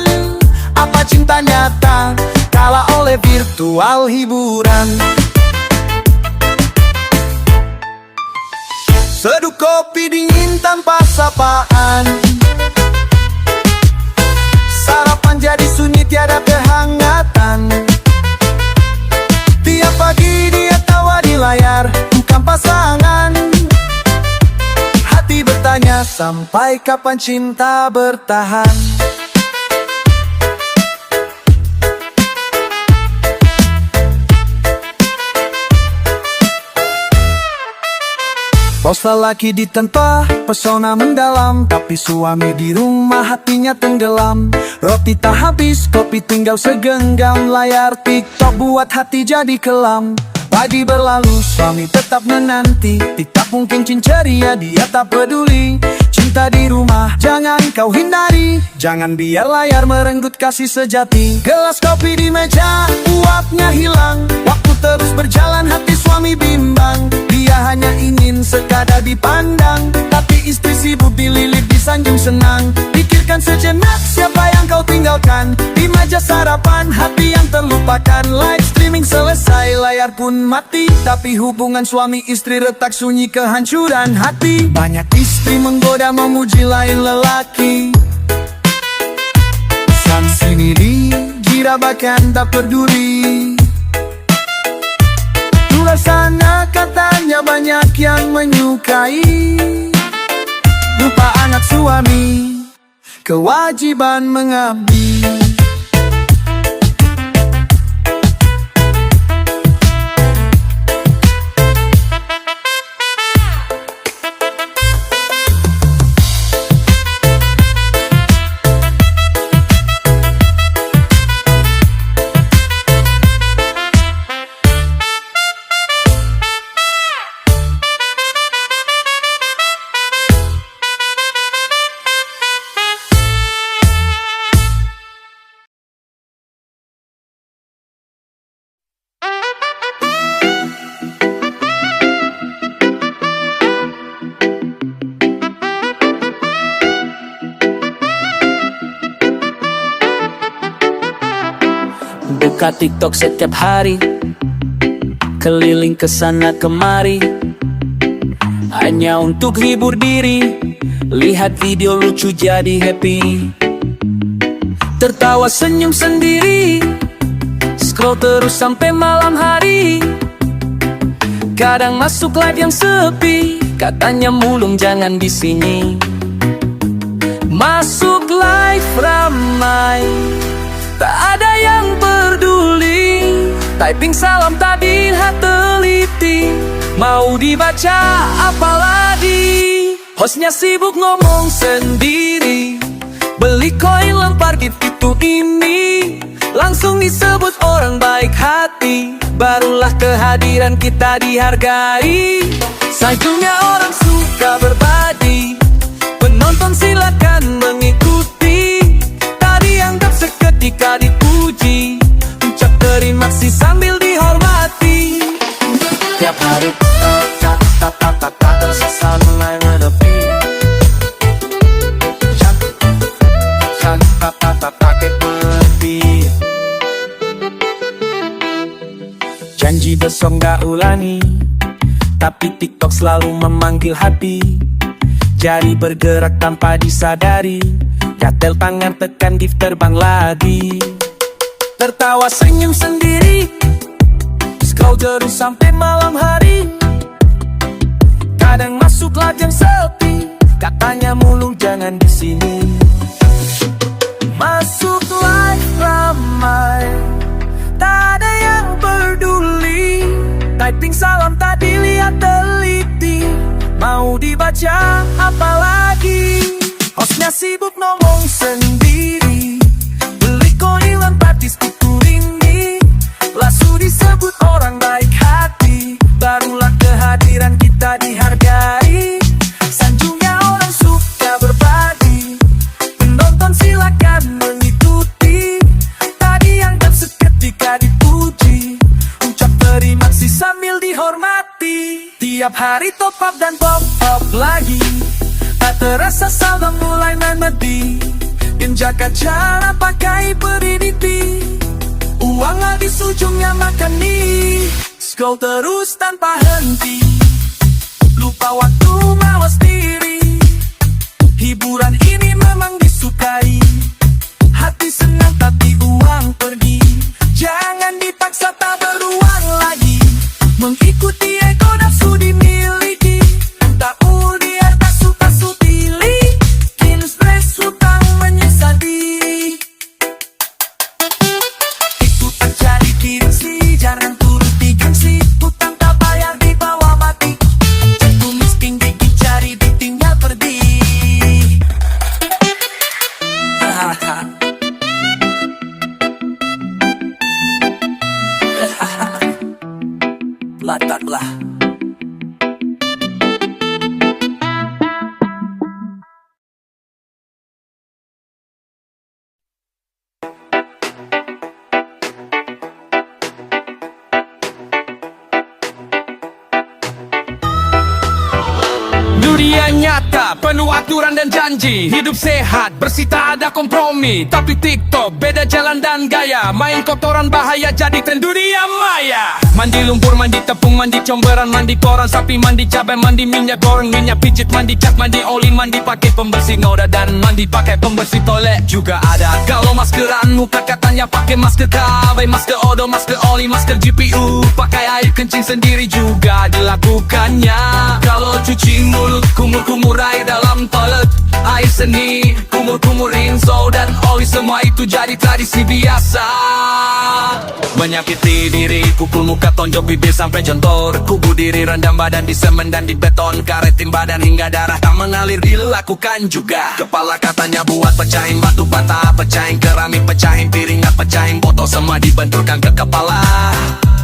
Apa cinta nyata kalah oleh virtual hiburan. Seduh kopi dingin tanpa sapaan, sarapan jadi sunyi tiada kehangatan. Tiap pagi dia tawa di layar, bukan pasangan. Hati bertanya, sampai kapan cinta bertahan? Bos lelaki ditempa, pesona mendalam, tapi suami di rumah hatinya tenggelam. Roti tak habis, kopi tinggal segenggam, layar TikTok buat hati jadi kelam. Pagi berlalu, suami tetap menanti, TikTok mungkin ceria, dia tak peduli. Cinta di rumah, jangan kau hindari, jangan biar layar merenggut kasih sejati. Gelas kopi di meja, uapnya hilang, waktu terus berjalan, hati suami bimbang. Dia hanya ingin sekadar dipandang, tapi istri sibuk dililit disanjung senang. Pikirkan sejenak siapa yang kau tinggalkan, di meja sarapan hati yang terlupakan. Live streaming selesai, layar pun mati, tapi hubungan suami istri retak sunyi kehancuran hati. Banyak istri menggoda memuji lain lelaki, sang sini dikira bahkan tak peduli. Luar sana katanya banyak yang menyukai, lupa anak suami, kewajiban mengabdi. buka TikTok setiap hari, keliling kesana kemari, hanya untuk hibur diri. Lihat video lucu jadi happy, tertawa senyum sendiri, scroll terus sampai malam hari. Kadang masuk live yang sepi, katanya mulung jangan di sini. Masuk live ramai, tak ada yang peduli. Typing salam tak dilihat teliti, mau dibaca apalagi. Hostnya sibuk ngomong sendiri, beli koin lempar gift itu ini, langsung disebut orang baik hati. Barulah kehadiran kita dihargai. Sayangnya orang suka berbagi, penonton silakan mengikuti. Tadi anggap seketika dipuji, ucap terima kasih sambil dihormati. Tiap hari tersesat mulai menepi, pakai penepi. Janji besok gak ulangi, tapi TikTok selalu memanggil hati. Jari bergerak tanpa disadari, gatel tangan tekan gift terbang lagi. Tertawa senyum sendiri, scroll terus sampai malam hari. Kadang masuk live yang sepi, katanya mulung jangan di sini. Masuk live ramai, tak ada yang peduli. Typing salam tak dilihat teliti, mau dibaca apalagi. Hostnya sibuk ngomong sendiri, beli koin lempar itu ini, langsung disebut orang baik hati. Barulah kehadiran kita dihargai. Sanjungnya orang suka berbagi, penonton silakan mengikuti. Tadi anggap seketika dipuji, ucap terima kasih sambil dihormati. Tiap hari top up dan pop up lagi, tak terasa salam mulai menedi. Menjaga cara pakai periditi, uang habis ujungnya makan nih. Scroll terus tanpa henti, lupa waktu mawas diri. Hiburan ini memang disukai, hati senang tapi uang pergi. Jangan dipaksa tak beruang lagi, mengikuti ego nafsu dimiliki. Tak udi tak suka sutili, kini stres hutang menyesali. Ikutan cari kiri, jangan turuti gengsi. Hutang tak bayar dibawa mati, jatuh miskin gigi cari ditinggal pergi. Latarlah. Dunia nyata, penuh aturan dan janji. Hidup sehat, bersih tak ada kompromi. Tapi TikTok, beda jalan dan gaya. Main kotoran bahaya jadi tren dunia maya. Mandi lumpur, mandi tepung, mandi comberan, mandi koran sapi, mandi cabai, mandi minyak goreng, minyak pijit, mandi cat, mandi oli, mandi pakai pembersih noda dan mandi pakai pembersih toilet juga ada. Kalau maskeran muka katanya pakai masker KB, masker odo, masker oli, masker GPU. Pakai air kencing sendiri juga dilakukannya. Kalau cuci mulut, kumur-kumur air dalam toilet, air seni, kumur-kumur rinso dan oli, semua itu jadi tradisi biasa. Menyakiti diri, pukul muka, tonjok bibir sampai jontor. Kubu diri, rendam badan di semen dan di beton. Karetin badan hingga darah tak mengalir dilakukan juga. Kepala katanya buat pecahin batu bata, pecahin keramik, pecahin piring, pecahin botol, semua dibenturkan ke kepala.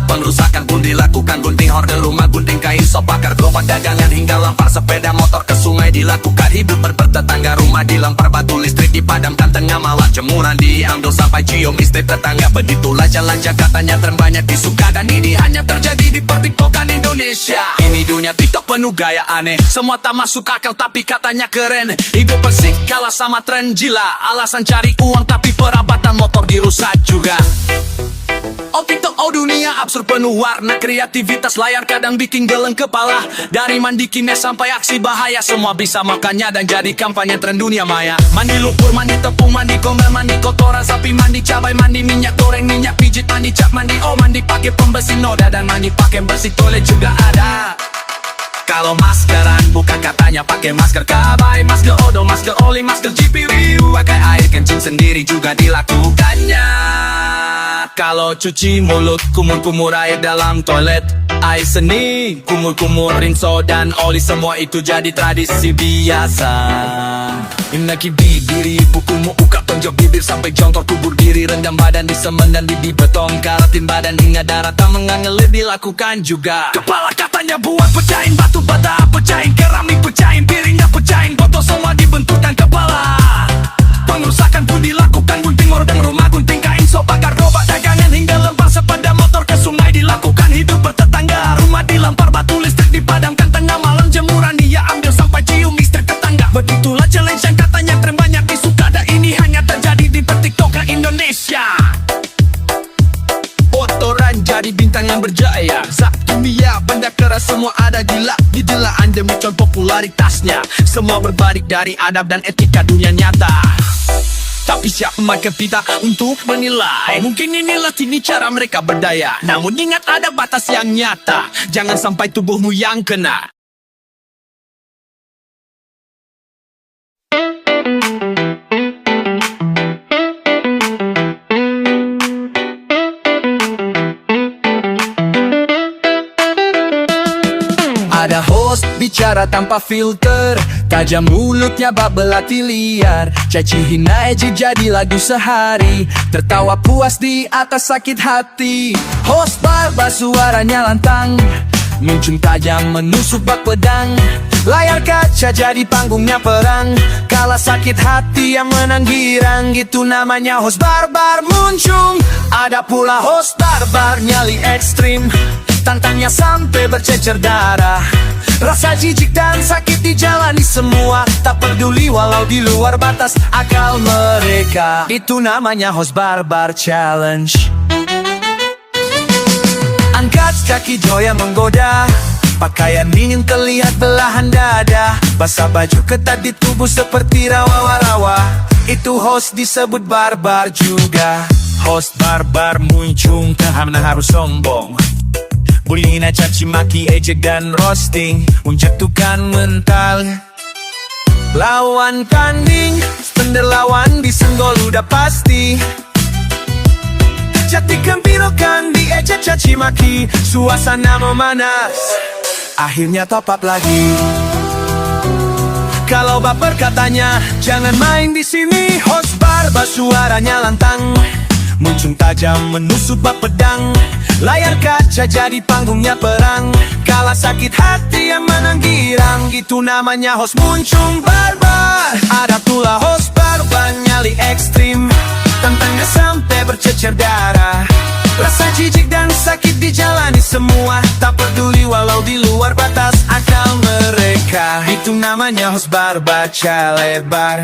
Pengerusakan pun dilakukan, gunting hordel rumah, gunting kain sop, bakar gerobak dagangan hingga lempar sepeda motor ke sungai dilakukan. Hidup bertetangga, rumah dilempar batu, listrik dipadamkan tengah malam, jemuran diambil sampai cium istri tetangga. Begitulah jalan Jakartanya tren banyak disuka, dan ini hanya terjadi di pertiktokan Indonesia. Ini dunia TikTok penuh gaya aneh. Semua tak masuk akal tapi katanya keren. Ibu persik kalah sama tren gila. Alasan cari uang tapi perabatan motor dirusak juga. Oh TikTok, oh dunia absurd penuh warna. Kreativitas layar kadang bikin geleng kepala. Dari mandi kines sampai aksi bahaya, semua bisa makannya dan jadi kampanye tren dunia maya. Mandi lumpur, mandi tepung, mandi gombel, mandi kotoran sapi, mandi cabai, mandi minyak goreng, minyak pijit, mandi cap, mandi mandi pakai pembersih noda dan mandi pakai bersih toilet juga ada. Kalau maskeran bukan katanya pakai masker kabai, masker odol, masker oli, masker GPU. Pakai air kencing sendiri juga dilakukannya. Kalau cuci mulut, kumur-kumur air dalam toilet. Air seni, kumur-kumur rinso dan oli, semua itu jadi tradisi biasa. Inaki bibiri, bukumu uka tonjok bibir sampai jontor kubur diri. Rendam badan di semen dan di beton, karatin badan hingga darah tak mengangelir dilakukan juga. Kepala katanya buat pecahin batu bata, pecahin keramik, pecahin piringnya, pecahin botol, semua dibenturkan kepala. Pengerusakan pun dilakukan, gunting ordeng rumah, gunting kain, so bakar gerobak dagangan hingga lempar sepeda motor ke sungai dilakukan. Hidup bertetangga, rumah dilempar batu, listrik dipadamkan tengah malam, jemuran dia ambil sampai cium istri tetangga. Begitulah challenge yang katanya tren banyak disuka, dan ini hanya terjadi di TikTok Indonesia. Kotoran jadi bintang yang berjaya, zat kimia benda keras semua ada gila. Didelaan demi contoh popularitasnya, semua berbalik dari adab dan etika dunia nyata. Tapi siapa kita untuk menilai? Mungkin inilah kini cara mereka berdaya. Namun ingat ada batas yang nyata, jangan sampai tubuhmu yang kena. Ada host bicara tanpa filter, tajam mulutnya bak belati liar. Caci hina ejek jadi lagu sehari, tertawa puas di atas sakit hati. Host barbar suaranya lantang, muncung tajam menusuk bak pedang. Layar kaca jadi panggungnya perang, kala sakit hati yang menang girang. Gitu namanya host barbar muncung. Ada pula host barbar nyali ekstrim, tantangnya sampai bercecer darah. Rasa jijik dan sakit dijalani semua, tak peduli walau di luar batas akal mereka. Itu namanya host barbar challenge. Angkat kaki joya menggoda, pakaian dingin terlihat belahan dada, basah baju ketat di tubuh seperti rawa-rawa. Itu host disebut barbar juga. Host barbar muncung karena harus sombong, bullying, caci maki, ejek dan roasting, menjatuhkan mental lawan tanding. Spender lawan disenggol udah pasti, jati gembirakan diejek caci maki, suasana memanas, akhirnya top up lagi. Kalau baper katanya jangan main di sini. Host barbar suaranya lantang, muncung tajam menusuk bak pedang. Layar kaca jadi panggungnya perang, kala sakit hati yang menang girang. Itu namanya host muncung barbar. Ada pula host barbar nyali ekstrim, tantangnya sampai bercecer darah. Rasa jijik dan sakit dijalani semua, tak peduli walau di luar batas akal mereka. Itu namanya host barbar calebar.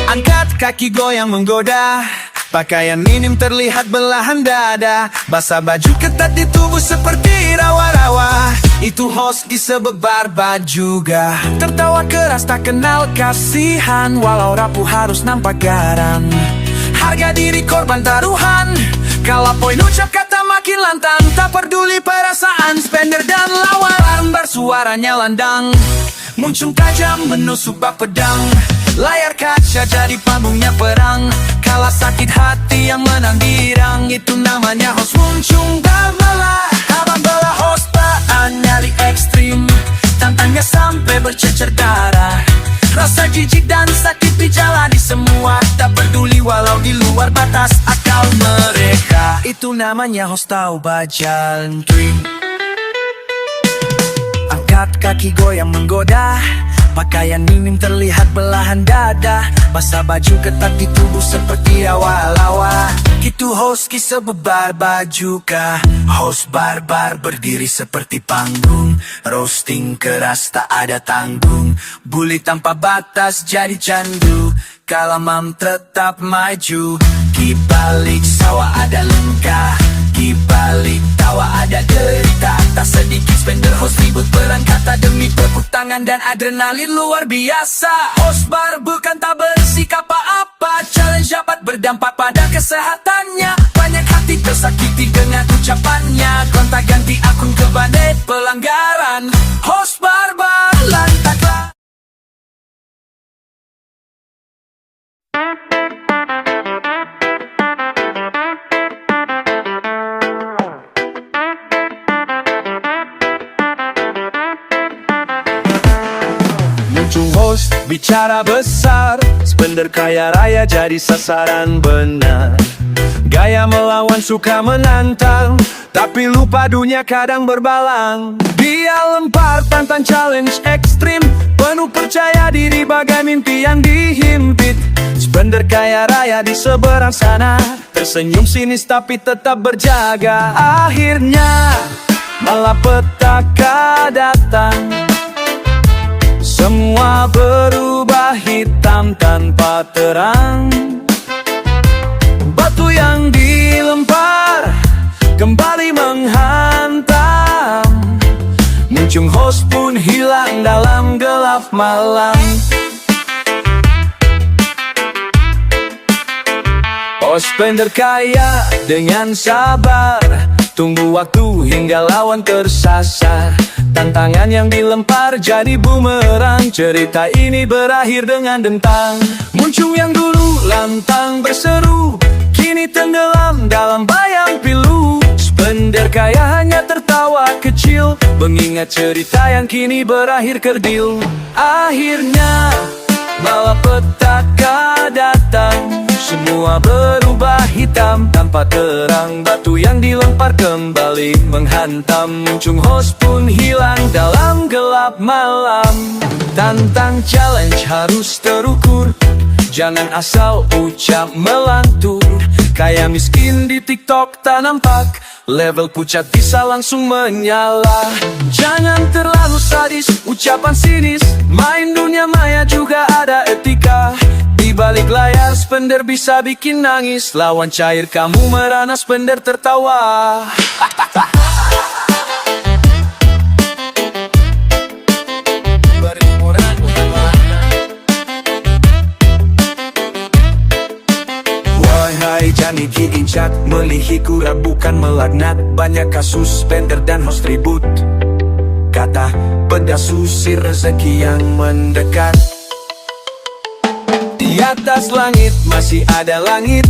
Angkat kaki goyang menggoda, pakaian minim terlihat belahan dada, basah baju ketat di tubuh seperti rawa-rawa. Itu host disebut barbar juga. Tertawa keras tak kenal kasihan, walau rapuh harus nampak garang. Harga diri korban taruhan, kalau poin ucap kata makin lantang, tak peduli perasaan spender dan lawan. Barbar suaranya landang, muncung tajam menusuk bak pedang. Layar kaca jadi panggungnya perang, kala sakit hati yang menang girang. Itu namanya host muncung barbar. Abang bela host baan nyali ekstrim, tantangnya sampai bercecer darah. Rasa jijik dan sakit dijalani semua, tak peduli walau di luar batas akal mereka. Itu namanya host tahu bajan dream. Angkat kaki goyang menggoda, Pakaian minim terlihat belahan dada, basah baju ketat di tubuh seperti awal-awal. Gitu host kisah bebar baju kah, host barbar berdiri seperti panggung. Roasting keras tak ada tanggung, bully tanpa batas jadi candu. Kalau mam tetap maju, kibalik sawah ada lengkah, kibalik tawa ada derita. Tak sedikit spender host ribut perang kata demi tepuk tangan dan adrenalin luar biasa. Host bar bukan tak bersikap apa-apa, challenge dapat berdampak pada kesehatannya. Banyak hati tersakiti dengan ucapannya, kontak ganti akun ke bandit pelanggaran. Host barbar lantaklah. Muncul host bicara besar, spender kaya raya jadi sasaran benar. Gaya melawan suka menantang, tapi lupa dunia kadang berbalang. Dia lempar tantang challenge ekstrim, penuh percaya diri bagai mimpi yang dihimpit. Spender kaya raya di seberang sana, tersenyum sinis tapi tetap berjaga. Akhirnya malapetaka datang, semua berubah hitam tanpa terang. Batu yang dilempar kembali menghantam, Muncung host pun hilang dalam gelap malam. Host spender kaya dengan sabar, tunggu waktu hingga lawan tersasar. Tantangan yang dilempar jadi bumerang, cerita ini berakhir dengan dentang. Muncul yang dulu lantang berseru, kini tenggelam dalam bayang pilu. Spender kaya hanya tertawa kecil, mengingat cerita yang kini berakhir kerdil. Akhirnya malapetaka datang, semua berubah hitam tanpa terang. Batu yang dilempar kembali menghantam, Muncung host pun hilang dalam gelap malam. Tantang challenge harus terukur, jangan asal ucap melantur. Kaya miskin di TikTok tak nampak, level pucat bisa langsung menyala. Jangan terlalu sadis, ucapan sinis, main dunia maya juga ada etika. Di balik layar spender bisa bikin nangis, lawan cair kamu merana spender tertawa. Wahai jani diincat, melihi kura bukan melaknat. Banyak kasus spender dan host ribut, kata pedas usir rezeki yang mendekat. Di atas langit masih ada langit,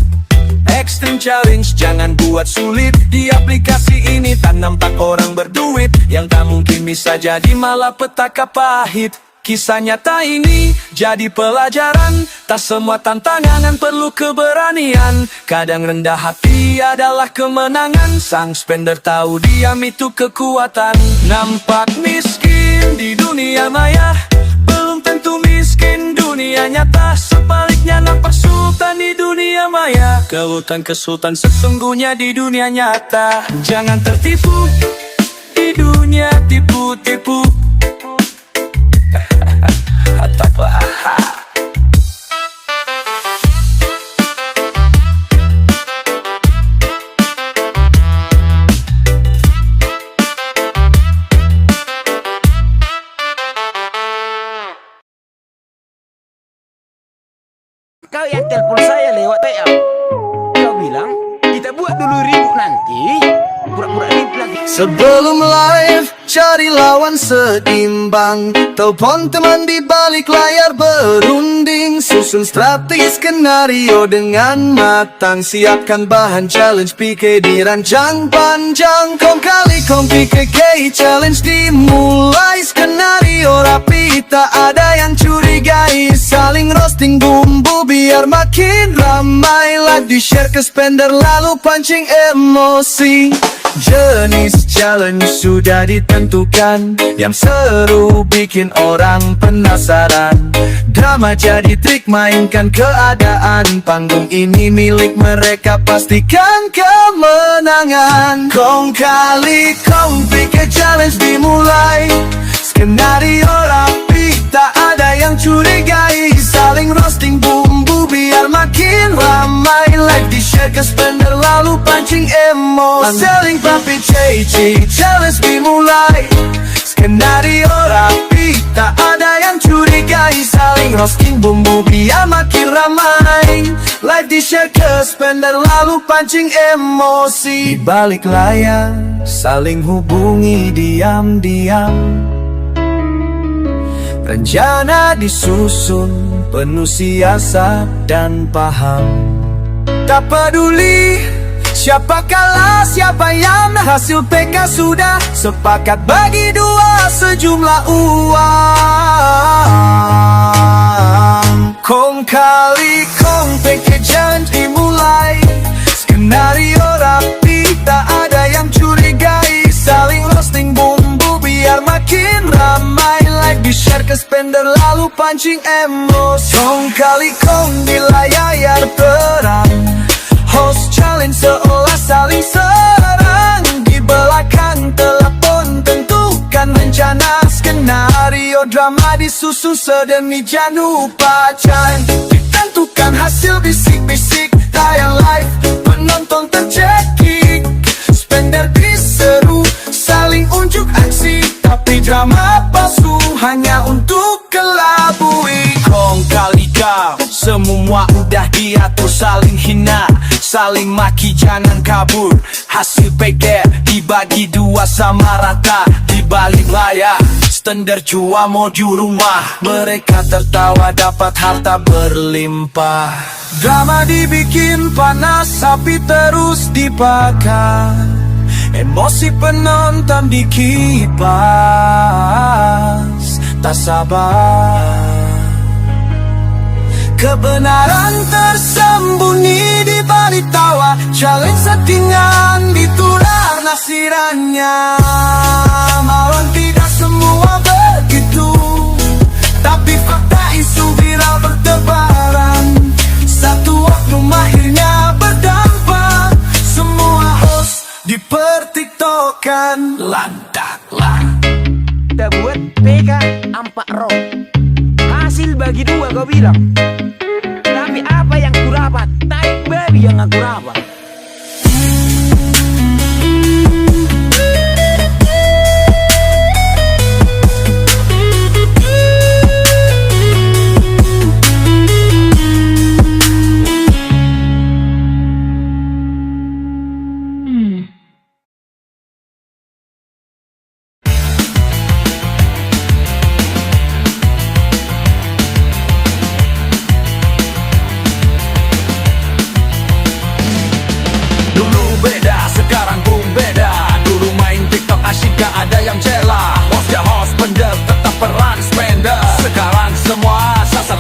Extreme Challenge jangan buat sulit. Di aplikasi ini tak nampak orang berduit, yang tak mungkin bisa jadi malapetaka pahit. Kisah nyata ini jadi pelajaran, tak semua tantangan perlu keberanian. Kadang rendah hati adalah kemenangan, sang spender tahu diam itu kekuatan. Nampak miskin di dunia maya, belum tentu miskin dunia nyata. Sebaliknya nampak sultan di dunia maya, kehutan kesultan sesungguhnya di dunia nyata. Jangan tertipu di dunia tipu-tipu. Ataplah. Kau yang telepon saya lewat WA. Kau bilang kita buat dulu ribut nanti, pura-pura ribut lagi. Sebelum live, cari lawan seimbang. Telepon teman di balik layar berunding. Susun strategi skenario dengan matang. Siapkan bahan challenge PK dirancang panjang. Kong kali kong PKK challenge dimulai. Skenario rapi tak ada yang curigai. Saling roasting bumbu biar makin ramai. Like di share ke spender lalu pancing emosi. Jenis challenge sudah ditentukan, yang seru bikin orang penasaran. Drama jadi trik, mainkan keadaan. Panggung ini milik mereka, pastikan kemenangan. Kong kali kong pikir challenge dimulai. Skenario rapi, tak ada yang curigai. Saling roasting bumbu biar makin ramai. Live di share ke spender lalu pancing emosi. Saling papi ceci, challenge dimulai. Skenario rapi, tak ada yang curigai. Saling roasting bumbu biar makin ramai. Live di share ke spender lalu pancing emosi. Di balik layar saling hubungi diam-diam. Rencana disusun penuh siasat dan paham. Tak peduli siapa kalah, siapa yang hasil PK sudah sepakat bagi dua sejumlah uang. Kong kali kong PK janji mulai. Skenario rapi, tak ada yang curigai. Saling roasting bumbu biar makin ramai. Live di share ke spender lalu pancing emosi. Kong kali kong di layar terang. Host challenge seolah saling serang. Di belakang telepon tentukan rencana. Skenario drama disusun sedemikian rupa. Ditentukan hasil bisik-bisik. Tayang live, penonton tercekik. Spender diseru, saling unjuk aksi. Tapi drama palsu hanya untuk kelabui. Kong kali kau, semua udah diatur. Saling hina, saling maki, jangan kabur. Hasil PK dibagi dua sama rata. Di balik layar stender cua mau di rumah. Mereka tertawa dapat harta berlimpah. Drama dibikin panas, api terus dibakar. Emosi penonton dikipas, tak sabar. Kebenaran tersembunyi di balik tawa. Challenge settingan ditular nasirannya. Malam tidak semua begitu, tapi fakta isu viral bertebaran. Satu waktu akhirnya berdampak. Semua host dipertiktokan. Lantaklah Kita buat PK 4 row. Hasil bagi dua kau bilang. Tapi apa yang kurapat? Tai babi yang aku rapat.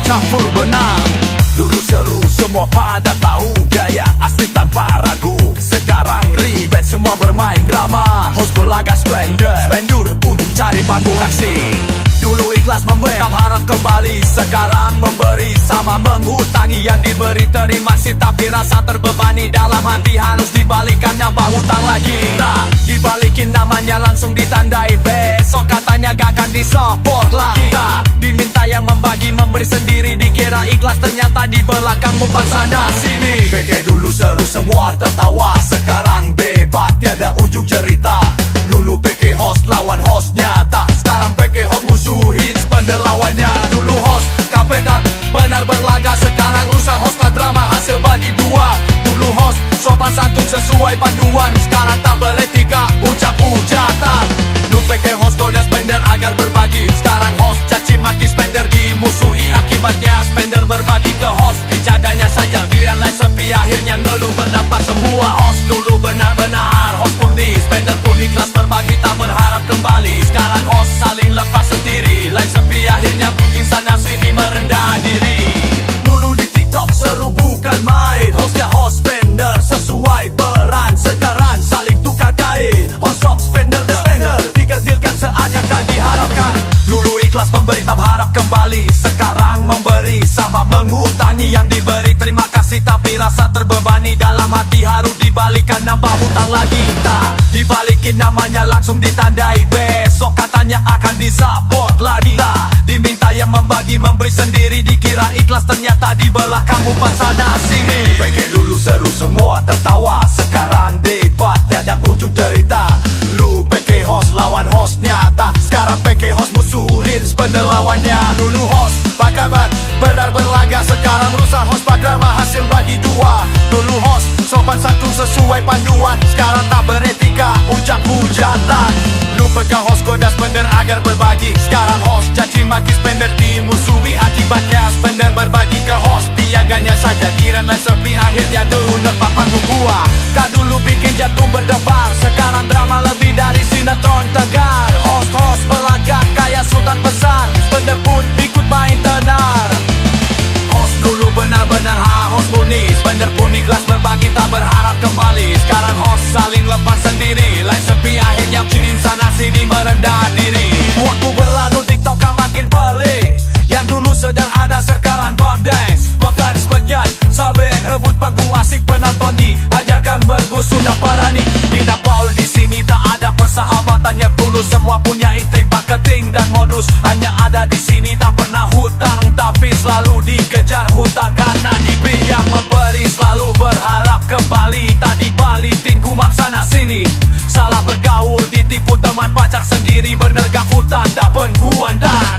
campur benang. Dulu seru semua pada tahu gaya asli tanpa ragu. Sekarang ribet semua bermain drama. Host berlagak spendur untuk cari panggung aksi. Dulu ikhlas memberi, harap kembali. Sekarang memberi sama menghutangi. Yang diberi terima sih, tapi rasa terbebani. Dalam hati harus dibalikannya bah hutang lagi. Tak dibalikin namanya langsung ditandai. Besok katanya gak akan disupport lagi. Tak diminta yang membagi, memberi sendiri. Dikira ikhlas, ternyata di belakang mumpang sana sini. PK dulu seru semua tertawa. Sekarang debat tiada ujung cerita. Dulu PK host lawan host nyata. Sekarang PK host musuhin spender lawannya. Dulu host kapetan benar berlaga. Sekarang rusak host drama hasil bagi dua. Dulu host sopan santun sesuai panduan. Sekarang tak boleh tiga ucap-ucatan. Dulu PK host goda spender agar berbagi. Sekarang host caci maki spender dimusuhi. Akibatnya spender berbagi ke host. Dicadanya saja biar lain sepi. Akhirnya ngeluh mendapat semua host. Dulu benar-benar host pun di spender pun rasa terbebani dalam hati harus dibalikan nambah hutang lagi. Tak dibalikin namanya langsung ditandai besok katanya akan disabot lagi. Tak diminta yang membagi memberi sendiri dikira ikhlas ternyata di belakang umpan sana sini. Pengen dulu seru semua tertawa sekarang debat tiada ujung cerita. Lu PK host lawan host nyata sekarang PK host musuhin penelawannya. Dulu host bakabat benar berlaga sekarang rusak host pagrama hasil bagi dua. Dulu host sopan satu sesuai panduan sekarang tak beretika ucap hujatan. Lu pegang host kodas bener agar berbagi sekarang host caci maki spender dimusuhi akibatnya spender berbagi ke host piaganya saja kirana sepi akhirnya dulu nerpa panggung gua. Kak dulu bikin jatuh berdebar sekarang drama lebih dari sinetron tegar. Host berlagak kayak sultan besar spender pun ikut main tenar. Host dulu benar-benar host murni spender pun ikhlas berbagi tak berharap kembali. Sekarang host saling lepas sendiri lain sepi akhirnya cinin sana sini merendah diri. Waktu berlalu TikTok kan makin pelik yang dulu sederhana sekarang bordens Bakaris penyan sampai rebut panggung asik penonton diajarkan bergusun dan parani. Tidak Paul di sini tak ada persahabatannya tulus semua punya inti marketing dan modus hanya ada di sini tak pernah hutang tapi selalu dikejar hutang karena diberi yang memberi selalu berharap kembali tak dibalikin kumak sana sini. Salah bergaul ditipu teman pacar sendiri bernergak hutang tak pengguandar.